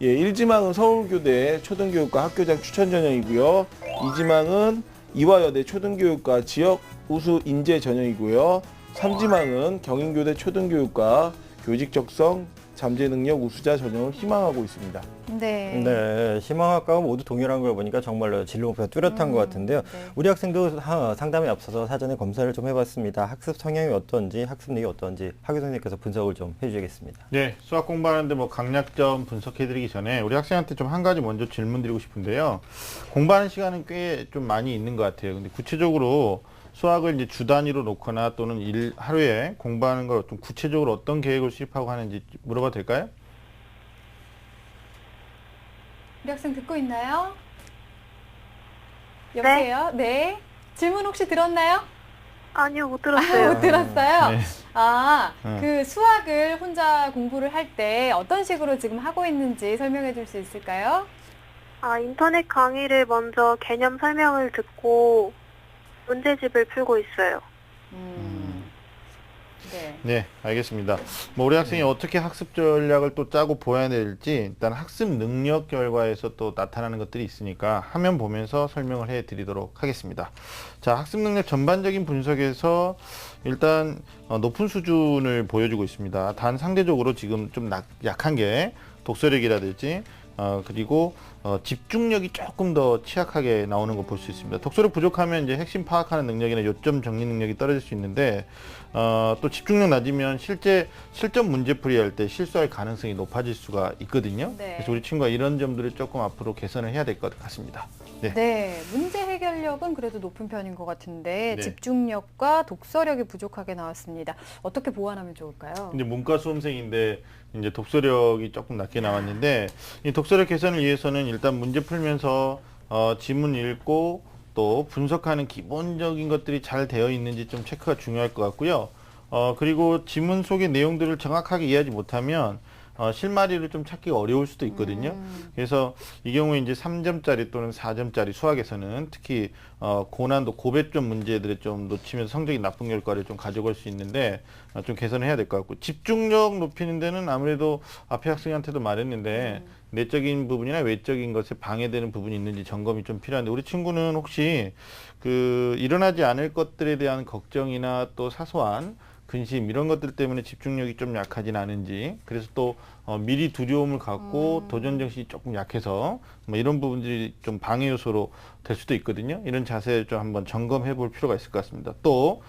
예, 1지망은 서울교대 초등교육과 학교장 추천 전형이고요. 2지망은 이화여대 초등교육과 지역 우수 인재 전형이고요. 3지망은 경인교대 초등교육과 교직 적성 잠재 능력 우수자 전형을 희망하고 있습니다. 네. 네, 희망학과가 모두 동일한 걸 보니까 정말로 진로 목표가 뚜렷한 것 같은데요. 네. 우리 학생도 상담에 앞서서 사전에 검사를 좀 해봤습니다. 학습 성향이 어떤지, 학습력이 어떤지 학교 선생님께서 분석을 좀 해주시겠습니다. 네, 수학 공부하는데 뭐 강약점 분석해드리기 전에 우리 학생한테 좀 한 가지 먼저 질문 드리고 싶은데요. 공부하는 시간은 꽤 좀 많이 있는 것 같아요. 근데 구체적으로 수학을 이제 주 단위로 놓거나 또는 하루에 공부하는 걸 좀 구체적으로 어떤 계획을 수립하고 하는지 물어봐도 될까요? 우리 학생 듣고 있나요? 여보세요? 네. 질문 혹시 들었나요? 아니요, 못 들었어요. 못 들었어요? 네. 아, 그 수학을 혼자 공부를 할 때 어떤 식으로 지금 하고 있는지 설명해 줄 수 있을까요? 인터넷 강의를 먼저 개념 설명을 듣고 문제집을 풀고 있어요. 네. 네, 알겠습니다. 뭐 우리 학생이 어떻게 학습 전략을 또 짜고 보여야 될지 일단 학습 능력 결과에서 또 나타나는 것들이 있으니까 화면 보면서 설명을 해드리도록 하겠습니다. 자, 학습 능력 전반적인 분석에서 일단 높은 수준을 보여주고 있습니다. 단 상대적으로 지금 좀 약한 게 독서력이라든지 그리고 집중력이 조금 더 취약하게 나오는 거 볼 수 있습니다. 독서력 부족하면 이제 핵심 파악하는 능력이나 요점 정리 능력이 떨어질 수 있는데 또 집중력 낮으면 실제 실전 문제풀이 할 때 실수할 가능성이 높아질 수가 있거든요. 네. 그래서 우리 친구가 이런 점들을 조금 앞으로 개선을 해야 될 것 같습니다. 네. 네, 문제 해결력은 그래도 높은 편인 것 같은데 네. 집중력과 독서력이 부족하게 나왔습니다. 어떻게 보완하면 좋을까요? 이제 문과 수험생인데 이제 독서력이 조금 낮게 나왔는데 이 독서력 개선을 위해서는 일단 문제 풀면서 지문 읽고 또 분석하는 기본적인 것들이 잘 되어 있는지 좀 체크가 중요할 것 같고요. 그리고 지문 속의 내용들을 정확하게 이해하지 못하면 실마리를 좀 찾기가 어려울 수도 있거든요. 그래서 이 경우에 이제 3점짜리 또는 4점짜리 수학에서는 특히 고난도 고배점 문제들에 좀 놓치면서 성적이 나쁜 결과를 좀 가져갈 수 있는데 좀 개선을 해야 될 것 같고, 집중력 높이는 데는 아무래도 앞에 학생한테도 말했는데 내적인 부분이나 외적인 것에 방해되는 부분이 있는지 점검이 좀 필요한데, 우리 친구는 혹시 그 일어나지 않을 것들에 대한 걱정이나 또 사소한 근심 이런 것들 때문에 집중력이 좀 약하진 않은지, 그래서 또 미리 두려움을 갖고 도전 정신이 조금 약해서 뭐 이런 부분들이 좀 방해 요소로 될 수도 있거든요. 이런 자세를 좀 한번 점검해 볼 필요가 있을 것 같습니다. 또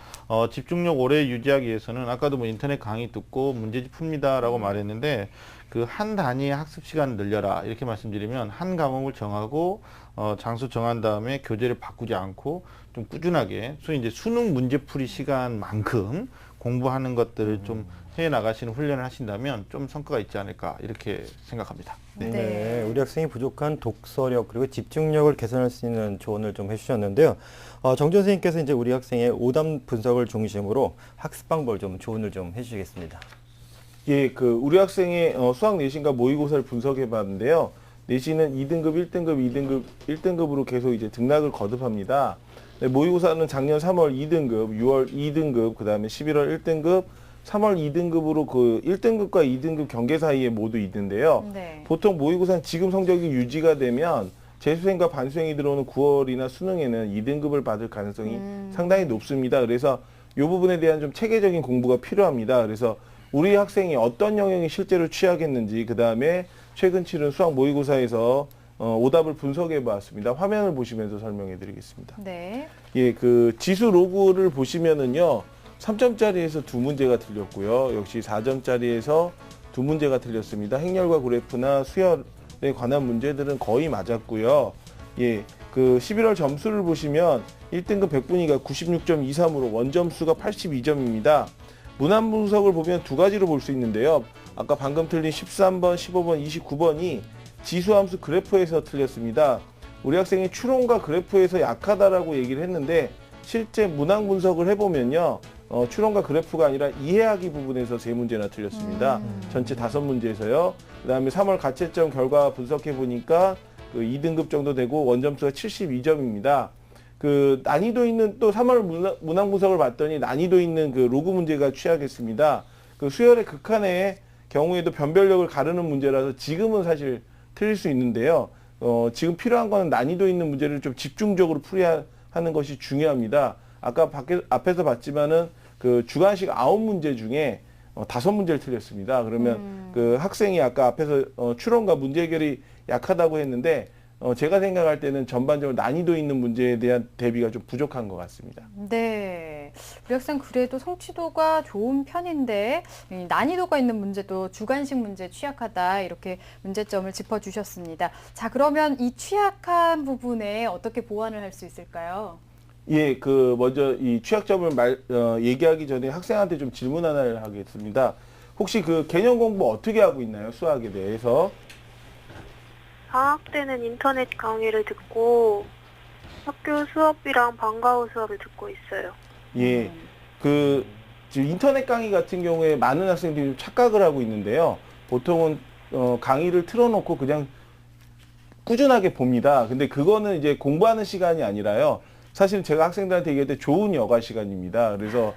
집중력 오래 유지하기 위해서는 아까도 뭐 인터넷 강의 듣고 문제집 풉니다라고 말했는데, 그 한 단위의 학습 시간을 늘려라 이렇게 말씀드리면, 한 과목을 정하고 장소 정한 다음에 교재를 바꾸지 않고 좀 꾸준하게 소위 이제 수능 문제풀이 시간만큼 공부하는 것들을 좀 해 나가시는 훈련을 하신다면 좀 성과가 있지 않을까 이렇게 생각합니다. 네. 네, 우리 학생이 부족한 독서력 그리고 집중력을 개선할 수 있는 조언을 좀 해주셨는데요. 정준 선생님께서 이제 우리 학생의 오답 분석을 중심으로 학습 방법을 좀 조언을 좀 해주시겠습니다. 예, 그 우리 학생의 수학 내신과 모의고사를 분석해 봤는데요. 내신은 2등급, 1등급, 2등급, 1등급으로 계속 이제 등락을 거듭합니다. 네, 모의고사는 작년 3월 2등급, 6월 2등급, 그 다음에 11월 1등급, 3월 2등급으로 그 1등급과 2등급 경계 사이에 모두 있는데요. 네. 보통 모의고사는 지금 성적이 유지가 되면 재수생과 반수생이 들어오는 9월이나 수능에는 2등급을 받을 가능성이 상당히 높습니다. 그래서 이 부분에 대한 좀 체계적인 공부가 필요합니다. 그래서 우리 학생이 어떤 영역이 실제로 취약했는지, 그 다음에 최근 치른 수학 모의고사에서 오답을 분석해 봤습니다. 화면을 보시면서 설명해 드리겠습니다. 네. 예, 그 지수 로그를 보시면은요, 3점짜리에서 2문제가 틀렸고요. 역시 4점짜리에서 2문제가 틀렸습니다. 행렬과 그래프나 수열에 관한 문제들은 거의 맞았고요. 예, 그 11월 점수를 보시면 1등급 100분위가 96.23으로 원점수가 82점입니다. 문항 분석을 보면 두 가지로 볼 수 있는데요. 아까 방금 틀린 13번, 15번, 29번이 지수함수 그래프에서 틀렸습니다. 우리 학생이 추론과 그래프에서 약하다라고 얘기를 했는데, 실제 문항 분석을 해보면요, 추론과 그래프가 아니라 이해하기 부분에서 3문제나 틀렸습니다. 전체 5문제에서요. 그 다음에 3월 가채점 결과 분석해 보니까 그 2등급 정도 되고 원점수가 72점입니다. 그 난이도 있는 또 3월 문항 분석을 봤더니 난이도 있는 그 로그 문제가 취약했습니다. 그 수열의 극한의 경우에도 변별력을 가르는 문제라서 지금은 사실 틀릴 수 있는데요. 지금 필요한 거는 난이도 있는 문제를 좀 집중적으로 풀이하는 것이 중요합니다. 아까 앞에서 봤지만은 그 주관식 9문제 중에 5문제를 틀렸습니다. 그러면 그 학생이 아까 앞에서 추론과 문제 해결이 약하다고 했는데, 제가 생각할 때는 전반적으로 난이도 있는 문제에 대한 대비가 좀 부족한 것 같습니다. 네. 우리 학생 그래도 성취도가 좋은 편인데 이 난이도가 있는 문제도 주관식 문제 취약하다, 이렇게 문제점을 짚어주셨습니다. 자, 그러면 이 취약한 부분에 어떻게 보완을 할 수 있을까요? 예, 그 먼저 이 취약점을 얘기하기 전에 학생한테 좀 질문 하나를 하겠습니다. 혹시 그 개념 공부 어떻게 하고 있나요? 수학에 대해서? 방학 때는 인터넷 강의를 듣고 학교 수업이랑 방과 후 수업을 듣고 있어요. 예, 그 지금 인터넷 강의 같은 경우에 많은 학생들이 좀 착각을 하고 있는데요. 보통은 강의를 틀어놓고 그냥 꾸준하게 봅니다. 근데 그거는 이제 공부하는 시간이 아니라요. 사실 제가 학생들한테 얘기할 때 좋은 여가 시간입니다. 그래서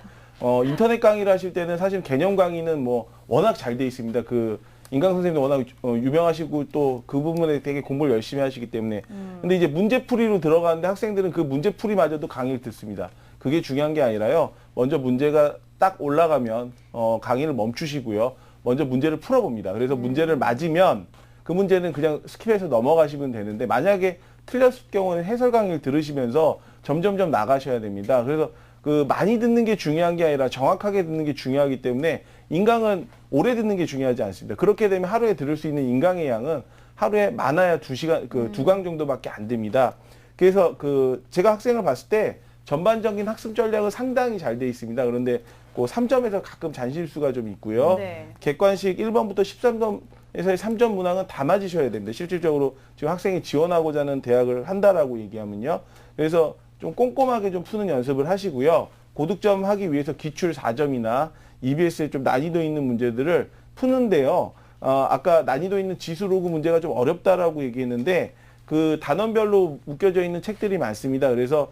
인터넷 강의를 하실 때는 사실 개념 강의는 뭐 워낙 잘 돼 있습니다. 그 인강 선생님도 워낙 유명하시고 또 그 부분에 되게 공부를 열심히 하시기 때문에. 근데 이제 문제풀이로 들어가는데 학생들은 그 문제풀이마저도 강의를 듣습니다. 그게 중요한 게 아니라요. 먼저 문제가 딱 올라가면 강의를 멈추시고요. 먼저 문제를 풀어봅니다. 그래서 문제를 맞으면 그 문제는 그냥 스킵해서 넘어가시면 되는데, 만약에 틀렸을 경우는 해설 강의를 들으시면서 점점점 나가셔야 됩니다. 그래서 그 많이 듣는 게 중요한 게 아니라 정확하게 듣는 게 중요하기 때문에 인강은 오래 듣는 게 중요하지 않습니다. 그렇게 되면 하루에 들을 수 있는 인강의 양은 하루에 많아야 2시간, 그 2강 정도밖에 안 됩니다. 그래서 그 제가 학생을 봤을 때 전반적인 학습 전략은 상당히 잘 돼 있습니다. 그런데 그 3점에서 가끔 잔실수가 좀 있고요. 네. 객관식 1번부터 13점에서의 3점 문항은 다 맞으셔야 됩니다. 실질적으로 지금 학생이 지원하고자 하는 대학을 한다라고 얘기하면요. 그래서 좀 꼼꼼하게 좀 푸는 연습을 하시고요. 고득점 하기 위해서 기출 4점이나 EBS에 좀 난이도 있는 문제들을 푸는데요. 아까 난이도 있는 지수로그 문제가 좀 어렵다라고 얘기했는데 그 단원별로 묶여져 있는 책들이 많습니다. 그래서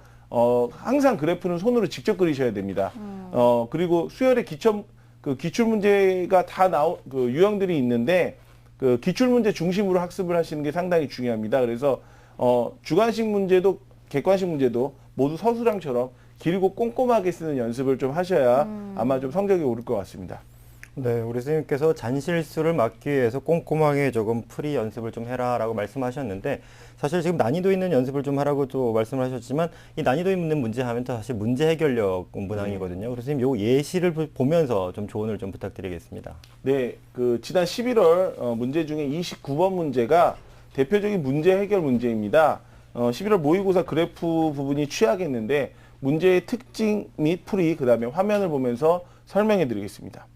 항상 그래프는 손으로 직접 그리셔야 됩니다. 그리고 수열의 기출 문제가 다 그 유형들이 있는데 그 기출 문제 중심으로 학습을 하시는 게 상당히 중요합니다. 그래서 주관식 문제도 객관식 문제도 모두 서술형처럼 길고 꼼꼼하게 쓰는 연습을 좀 하셔야 아마 좀 성적이 오를 것 같습니다. 네, 우리 선생님께서 잔실수를 막기 위해서 꼼꼼하게 조금 풀이 연습을 좀 해라라고 말씀하셨는데 사실 지금 난이도 있는 연습을 좀 하라고 또 말씀을 하셨지만 이 난이도 있는 문제 하면 또 사실 문제 해결력 문항이거든요. 그래서 선생님 요 예시를 보면서 좀 조언을 좀 부탁드리겠습니다. 네, 그 지난 11월 문제 중에 29번 문제가 대표적인 문제 해결 문제입니다. 11월 모의고사 그래프 부분이 취약했는데 문제의 특징 및 풀이 그다음에 화면을 보면서 설명해 드리겠습니다.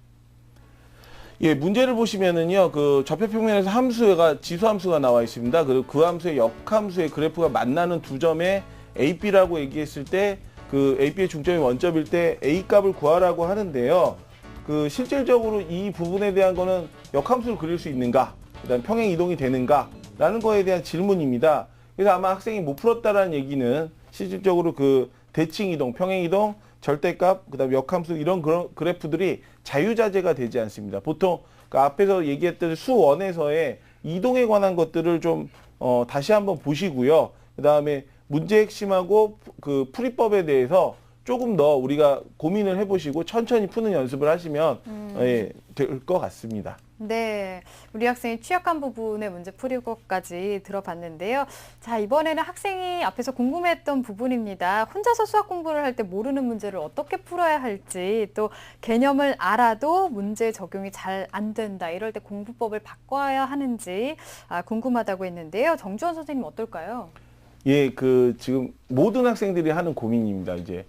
예, 문제를 보시면은요, 그 좌표평면에서 함수가 지수함수가 나와 있습니다. 그리고 그 함수의 역함수의 그래프가 만나는 두 점에 A, B라고 얘기했을 때 그 A, B의 중점이 원점일 때 A 값을 구하라고 하는데요. 그 실질적으로 이 부분에 대한 거는 역함수를 그릴 수 있는가, 그다음 평행 이동이 되는가라는 거에 대한 질문입니다. 그래서 아마 학생이 못 풀었다라는 얘기는 실질적으로 그 대칭 이동, 평행 이동, 절대값, 그다음 역함수 이런 그런 그래프들이 자유자재가 되지 않습니다. 보통 그 앞에서 얘기했던 수원에서의 이동에 관한 것들을 좀 다시 한번 보시고요. 그다음에 문제 핵심하고 그 풀이법에 대해서 조금 더 우리가 고민을 해보시고 천천히 푸는 연습을 하시면 예, 될 것 같습니다. 네, 우리 학생이 취약한 부분의 문제 풀이 것까지 들어봤는데요. 자, 이번에는 학생이 앞에서 궁금했던 부분입니다. 혼자서 수학 공부를 할 때 모르는 문제를 어떻게 풀어야 할지, 또 개념을 알아도 문제 적용이 잘 안 된다, 이럴 때 공부법을 바꿔야 하는지 궁금하다고 했는데요. 정주원 선생님 어떨까요? 예, 그 지금 모든 학생들이 하는 고민입니다. 이제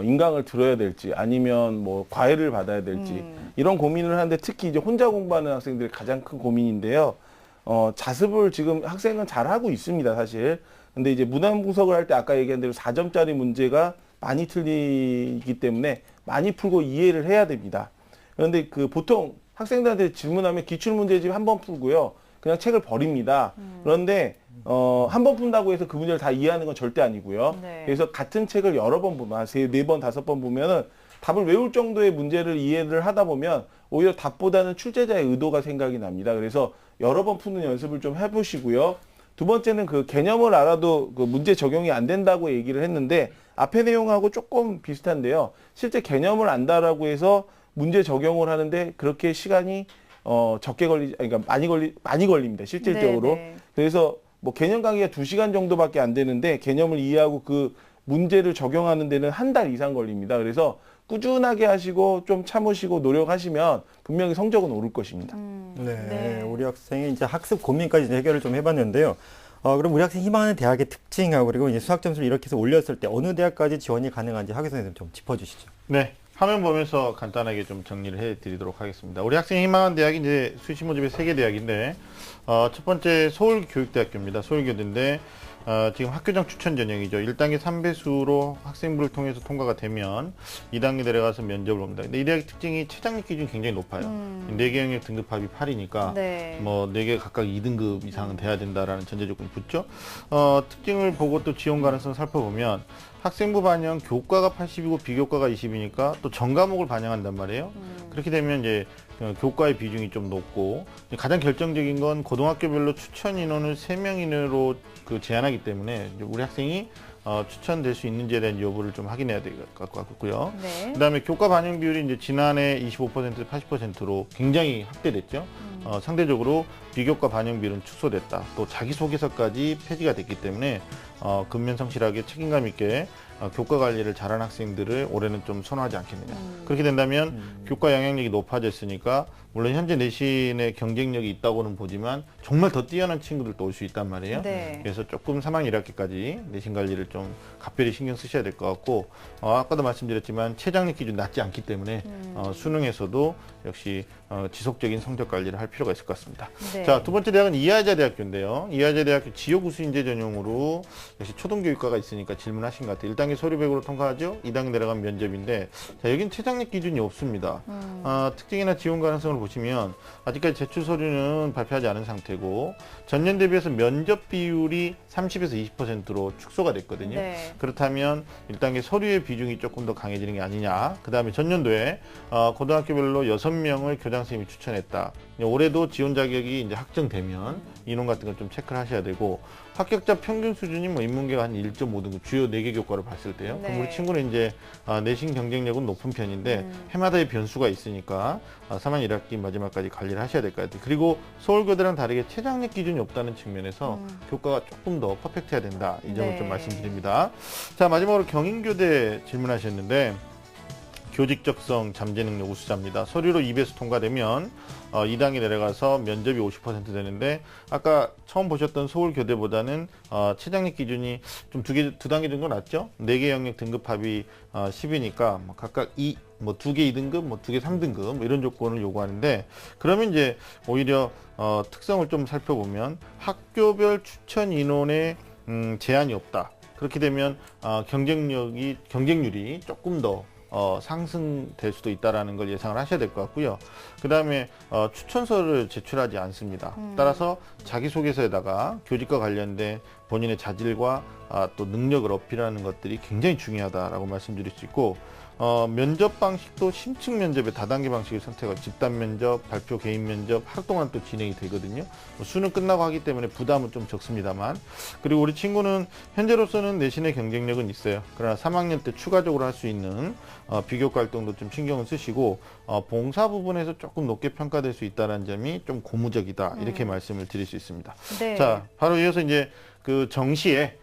인강을 들어야 될지 아니면 뭐 과외를 받아야 될지 이런 고민을 하는데 특히 이제 혼자 공부하는 학생들이 가장 큰 고민인데요. 자습을 지금 학생은 잘 하고 있습니다, 사실. 근데 이제 문항 분석을 할 때 아까 얘기한 대로 4점짜리 문제가 많이 틀리기 때문에 많이 풀고 이해를 해야 됩니다. 그런데 그 보통 학생들한테 질문하면 기출 문제집 한 번 풀고요. 그냥 책을 버립니다. 그런데 한 번 푼다고 해서 그 문제를 다 이해하는 건 절대 아니고요. 네. 그래서 같은 책을 여러 번 보면, 네 번, 다섯 번 보면은 답을 외울 정도의 문제를 이해를 하다 보면 오히려 답보다는 출제자의 의도가 생각이 납니다. 그래서 여러 번 푸는 연습을 좀 해보시고요. 두 번째는 그 개념을 알아도 그 문제 적용이 안 된다고 얘기를 했는데 앞의 내용하고 조금 비슷한데요. 실제 개념을 안다라고 해서 문제 적용을 하는데 그렇게 시간이 적게 그러니까 많이 걸립니다. 실질적으로. 네, 네. 그래서 뭐 개념 강의가 2시간 정도밖에 안 되는데 개념을 이해하고 그 문제를 적용하는 데는 한 달 이상 걸립니다. 그래서 꾸준하게 하시고 좀 참으시고 노력하시면 분명히 성적은 오를 것입니다. 네, 우리 학생이 이제 학습 고민까지 이제 해결을 좀 해봤는데요. 그럼 우리 학생이 희망하는 대학의 특징하고 그리고 이제 수학 점수를 이렇게 해서 올렸을 때 어느 대학까지 지원이 가능한지 학교 선생님 좀 짚어주시죠. 네. 화면 보면서 간단하게 좀 정리를 해드리도록 하겠습니다. 우리 학생이 희망한 대학이 이제 수시 모집의 3개 대학인데, 첫 번째 서울교육대학교입니다. 서울교대인데, 지금 학교장 추천 전형이죠. 1단계 3배수로 학생부를 통해서 통과가 되면 2단계 내려가서 면접을 봅니다. 근데 이 대학의 특징이 최장력 기준이 굉장히 높아요. 4개 영역 등급합이 8이니까 네. 뭐 4개 각각 2등급 이상은 돼야 된다라는 전제 조건이 붙죠. 특징을 보고 또 지원 가능성 살펴보면 학생부 반영 교과가 80이고 비교과가 20이니까 또 전 과목을 반영한단 말이에요. 그렇게 되면 이제 교과의 비중이 좀 높고 가장 결정적인 건 고등학교별로 추천 인원을 3명 이내로 제한하기 때문에 우리 학생이 추천될 수 있는지에 대한 여부를 좀 확인해야 될 것 같고요. 네. 그다음에 교과 반영 비율이 이제 지난해 25%, 80%로 굉장히 확대됐죠. 상대적으로 비교과 반영 비율은 축소됐다. 또 자기소개서까지 폐지가 됐기 때문에 근면성실하게 책임감 있게 교과 관리를 잘하는 학생들을 올해는 좀 선호하지 않겠느냐. 그렇게 된다면 교과 영향력이 높아졌으니까 물론 현재 내신의 경쟁력이 있다고는 보지만 정말 더 뛰어난 친구들도 올 수 있단 말이에요. 네. 그래서 조금 3학년 1학기까지 내신 관리를 좀 각별히 신경 쓰셔야 될 것 같고 아까도 말씀드렸지만 최장력 기준 낮지 않기 때문에 수능에서도 역시 지속적인 성적 관리를 할 필요가 있을 것 같습니다. 네. 자, 두 번째 대학은 이하여자대학교인데요. 이하여자대학교 지역 우수 인재 전용으로 역시 초등교육과가 있으니까 질문하신 것 같아요. 1단계 서류 100으로 통과하죠. 2단계 내려가면 면접인데, 자, 여긴 최장력 기준이 없습니다. 특징이나 지원 가능성을 보시면 아직까지 제출 서류는 발표하지 않은 상태고, 전년 대비해서 면접 비율이 30에서 20%로 축소가 됐거든요. 네. 그렇다면 1단계 서류의 비중이 조금 더 강해지는 게 아니냐. 그 다음에 전년도에 고등학교별로 6명을 교장 선생님이 추천했다. 올해도 지원 자격이 이제 확정되면 인원 같은 걸 좀 체크를 하셔야 되고, 합격자 평균 수준이 뭐 인문계가 한 1.5등급 주요 4개 교과를 봤을 때요. 네. 그럼 우리 친구는 이제 내신 경쟁력은 높은 편인데 해마다의 변수가 있으니까 3학 1학기 마지막까지 관리를 하셔야 될 것 같아요. 그리고 서울교대랑 다르게 최장력 기준이 없다는 측면에서 교과가 조금 더 퍼펙트해야 된다. 이 점을 네. 좀 말씀드립니다. 자, 마지막으로 경인교대 질문하셨는데, 교직적성 잠재 능력 우수자입니다. 서류로 2배수 통과되면 2단계 내려가서 면접이 50% 되는데, 아까 처음 보셨던 서울교대보다는 최장력 기준이 좀 두 단계 정도 낮죠? 4개 영역 등급 합이 10이니까 뭐 각각 2개 2등급, 뭐 2개 3등급 뭐 이런 조건을 요구하는데, 그러면 이제 오히려 특성을 좀 살펴보면 학교별 추천 인원에 제한이 없다. 그렇게 되면 경쟁률이 조금 더 상승될 수도 있다라는 걸 예상을 하셔야 될 것 같고요. 그 다음에 추천서를 제출하지 않습니다. 따라서 자기소개서에다가 교직과 관련된 본인의 자질과 또 능력을 어필하는 것들이 굉장히 중요하다라고 말씀드릴 수 있고, 면접 방식도 심층 면접의 다단계 방식을 선택하고 집단 면접, 발표 개인 면접 하루 동안 또 진행이 되거든요. 수능 끝나고 하기 때문에 부담은 좀 적습니다만, 그리고 우리 친구는 현재로서는 내신의 경쟁력은 있어요. 그러나 3학년 때 추가적으로 할 수 있는 비교과 활동도 좀 신경을 쓰시고, 봉사 부분에서 조금 높게 평가될 수 있다는 점이 좀 고무적이다, 이렇게 말씀을 드릴 수 있습니다. 네. 자, 바로 이어서 이제 그 정시에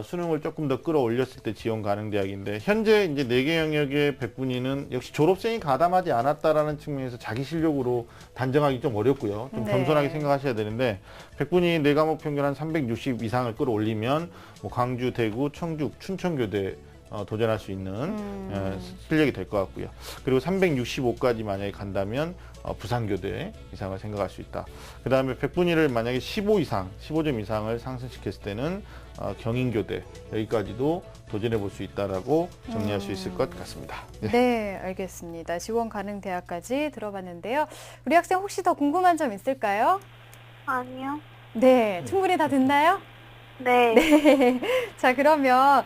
수능을 조금 더 끌어올렸을 때 지원 가능 대학인데, 현재 이제 4개 영역의 백분위는 역시 졸업생이 가담하지 않았다라는 측면에서 자기 실력으로 단정하기 좀 어렵고요. 좀 네. 겸손하게 생각하셔야 되는데, 백분위 4과목 평균 한 360 이상을 끌어올리면 뭐 광주, 대구, 청주, 춘천교대 도전할 수 있는 실력이 될 것 같고요. 그리고 365까지 만약에 간다면 부산교대 이상을 생각할 수 있다. 그 다음에 백분위를 만약에 15점 이상을 상승시켰을 때는 경인교대 여기까지도 도전해 볼 수 있다라고 정리할 수 있을 것 같습니다. 네, 알겠습니다. 지원 가능 대학까지 들어봤는데요. 우리 학생 혹시 더 궁금한 점 있을까요? 아니요. 네, 충분히 다 듣나요? 네. 네. 자, 그러면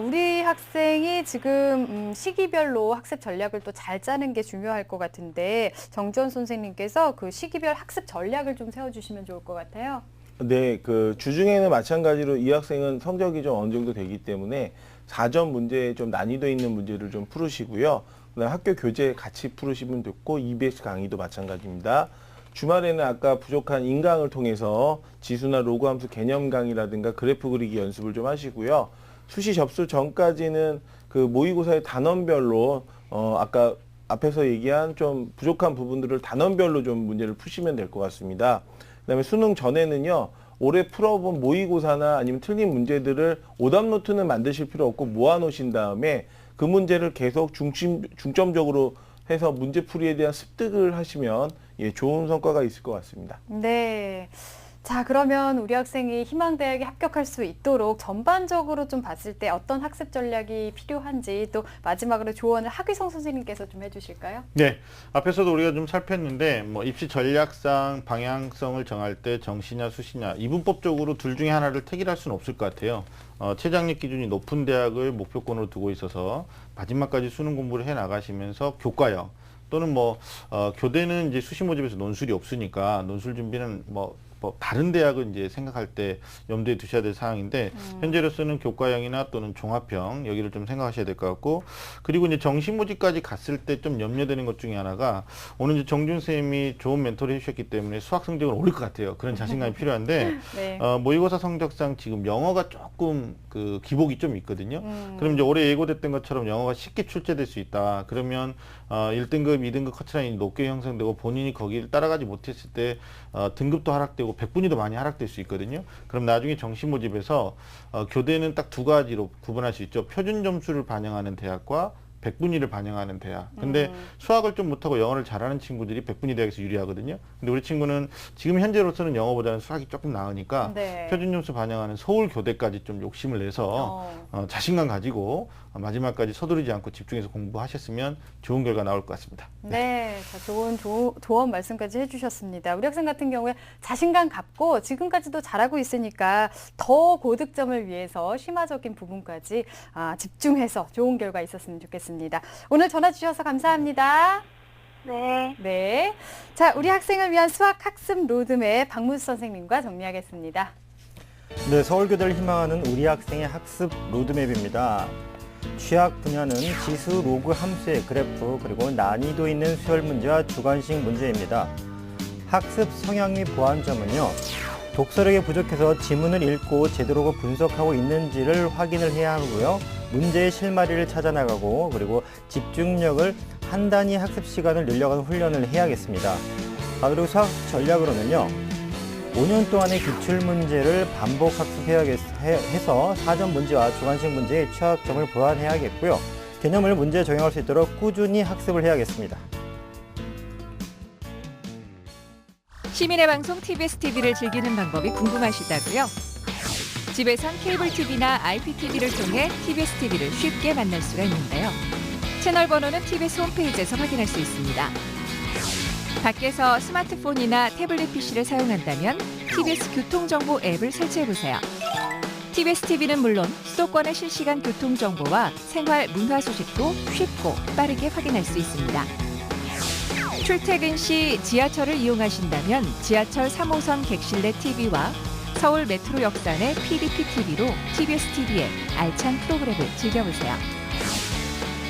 우리 학생이 지금 시기별로 학습 전략을 또 잘 짜는 게 중요할 것 같은데, 정지원 선생님께서 그 시기별 학습 전략을 좀 세워주시면 좋을 것 같아요. 네, 그 주중에는 마찬가지로 이 학생은 성적이 좀 어느 정도 되기 때문에 4점 문제에 좀 난이도 있는 문제를 좀 풀으시고요. 그다음 학교 교재 같이 풀으시면 됐고, EBS 강의도 마찬가지입니다. 주말에는 아까 부족한 인강을 통해서 지수나 로그 함수 개념 강의라든가 그래프 그리기 연습을 좀 하시고요. 수시 접수 전까지는 그 모의고사의 단원별로 아까 앞에서 얘기한 좀 부족한 부분들을 단원별로 좀 문제를 푸시면 될 것 같습니다. 그다음에 수능 전에는요, 올해 풀어본 모의고사나 아니면 틀린 문제들을 오답 노트는 만드실 필요 없고 모아놓으신 다음에 그 문제를 계속 중점적으로 해서 문제풀이에 대한 습득을 하시면 좋은 성과가 있을 것 같습니다. 네. 자, 그러면 우리 학생이 희망대학에 합격할 수 있도록 전반적으로 좀 봤을 때 어떤 학습 전략이 필요한지, 또 마지막으로 조언을 하기성 선생님께서 좀 해주실까요? 네, 앞에서도 우리가 좀 살폈는데, 뭐 입시 전략상 방향성을 정할 때 정시냐 수시냐 이분법적으로 둘 중에 하나를 택일할 수는 없을 것 같아요. 최장력 기준이 높은 대학을 목표권으로 두고 있어서 마지막까지 수능 공부를 해 나가시면서 교과형 또는 교대는 이제 수시 모집에서 논술이 없으니까 논술 준비는 뭐 다른 대학을 이제 생각할 때 염두에 두셔야 될 사항인데, 현재로서는 교과형이나 또는 종합형 여기를 좀 생각하셔야 될 것 같고, 그리고 이제 정시 모집까지 갔을 때 좀 염려되는 것 중에 하나가, 오늘 이제 정준 쌤이 좋은 멘토를 해주셨기 때문에 수학 성적은 오를 것 같아요. 그런 자신감이 필요한데, 네. 모의고사 성적상 지금 영어가 조금 그 기복이 좀 있거든요. 그럼 이제 올해 예고됐던 것처럼 영어가 쉽게 출제될 수 있다. 그러면 1등급, 2등급 커트라인이 높게 형성되고 본인이 거기를 따라가지 못했을 때 등급도 하락되고 백분위도 많이 하락될 수 있거든요. 그럼 나중에 정시 모집에서 교대는 딱 두 가지로 구분할 수 있죠. 표준 점수를 반영하는 대학과 백분위를 반영하는 대학. 근데 수학을 좀 못하고 영어를 잘하는 친구들이 백분위 대학에서 유리하거든요. 근데 우리 친구는 지금 현재로서는 영어보다는 수학이 조금 나으니까 네. 표준점수 반영하는 서울교대까지 좀 욕심을 내서 자신감 가지고 마지막까지 서두르지 않고 집중해서 공부하셨으면 좋은 결과 나올 것 같습니다. 네, 자, 좋은 조언 말씀까지 해주셨습니다. 우리 학생 같은 경우에 자신감 갖고 지금까지도 잘하고 있으니까 더 고득점을 위해서 심화적인 부분까지 집중해서 좋은 결과 있었으면 좋겠습니다. 오늘 전화 주셔서 감사합니다. 네. 네, 자, 우리 학생을 위한 수학 학습 로드맵 박문수 선생님과 정리하겠습니다. 네, 서울교대를 희망하는 우리 학생의 학습 로드맵입니다. 취약 분야는 지수 로그 함수의 그래프 그리고 난이도 있는 수열 문제와 주관식 문제입니다. 학습 성향 및 보완점은요. 독서력이 부족해서 지문을 읽고 제대로 분석하고 있는지를 확인을 해야 하고요. 문제의 실마리를 찾아나가고 그리고 집중력을 한 단위 학습 시간을 늘려가는 훈련을 해야겠습니다. 그리고 수학 전략으로는요. 5년 동안의 기출문제를 반복 학습해서 사전 문제와 주관식 문제의 취약점을 보완해야겠고요. 개념을 문제에 적용할 수 있도록 꾸준히 학습을 해야겠습니다. 시민의 방송 TBS TV를 즐기는 방법이 궁금하시다고요? 집에선 케이블 TV나 IPTV를 통해 TBS TV를 쉽게 만날 수가 있는데요. 채널 번호는 TBS 홈페이지에서 확인할 수 있습니다. 밖에서 스마트폰이나 태블릿 PC를 사용한다면 TBS 교통정보 앱을 설치해보세요. TBS TV는 물론 수도권의 실시간 교통정보와 생활 문화 소식도 쉽고 빠르게 확인할 수 있습니다. 출퇴근 시 지하철을 이용하신다면 지하철 3호선 객실내 TV와 서울 메트로 역산의 PDP TV로 TBS TV의 알찬 프로그램을 즐겨보세요.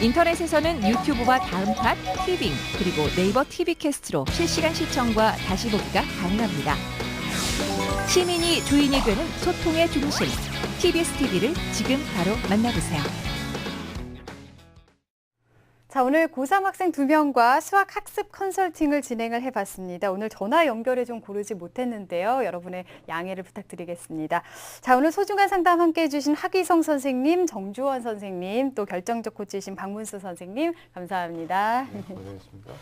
인터넷에서는 유튜브와 다음팟, 티빙, 그리고 네이버 TV캐스트로 실시간 시청과 다시 보기가 가능합니다. 시민이 주인이 되는 소통의 중심, TBS TV를 지금 바로 만나보세요. 자, 오늘 고3 학생 2명과 수학 학습 컨설팅을 진행을 해봤습니다. 오늘 전화 연결을 좀 고르지 못했는데요. 여러분의 양해를 부탁드리겠습니다. 자, 오늘 소중한 상담 함께해 주신 하기성 선생님, 정주원 선생님, 또 결정적 코치이신 박문수 선생님, 감사합니다. 네, 고생했습니다.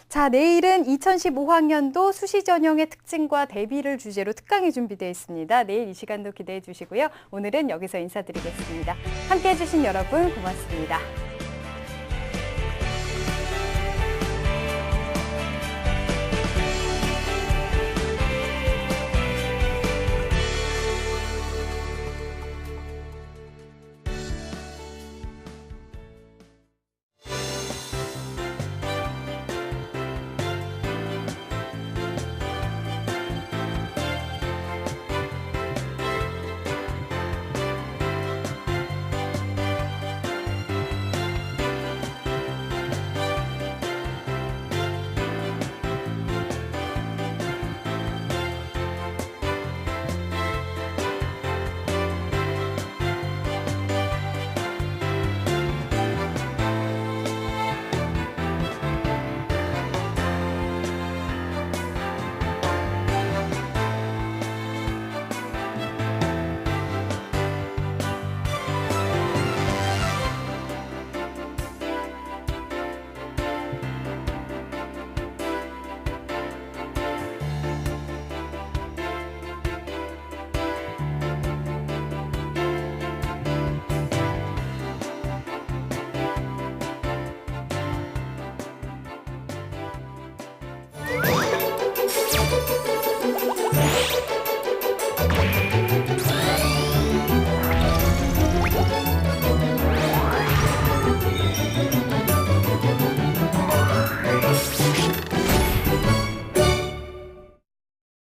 자, 내일은 2015학년도 수시 전형의 특징과 대비를 주제로 특강이 준비되어 있습니다. 내일 이 시간도 기대해 주시고요. 오늘은 여기서 인사드리겠습니다. 함께해 주신 여러분 고맙습니다.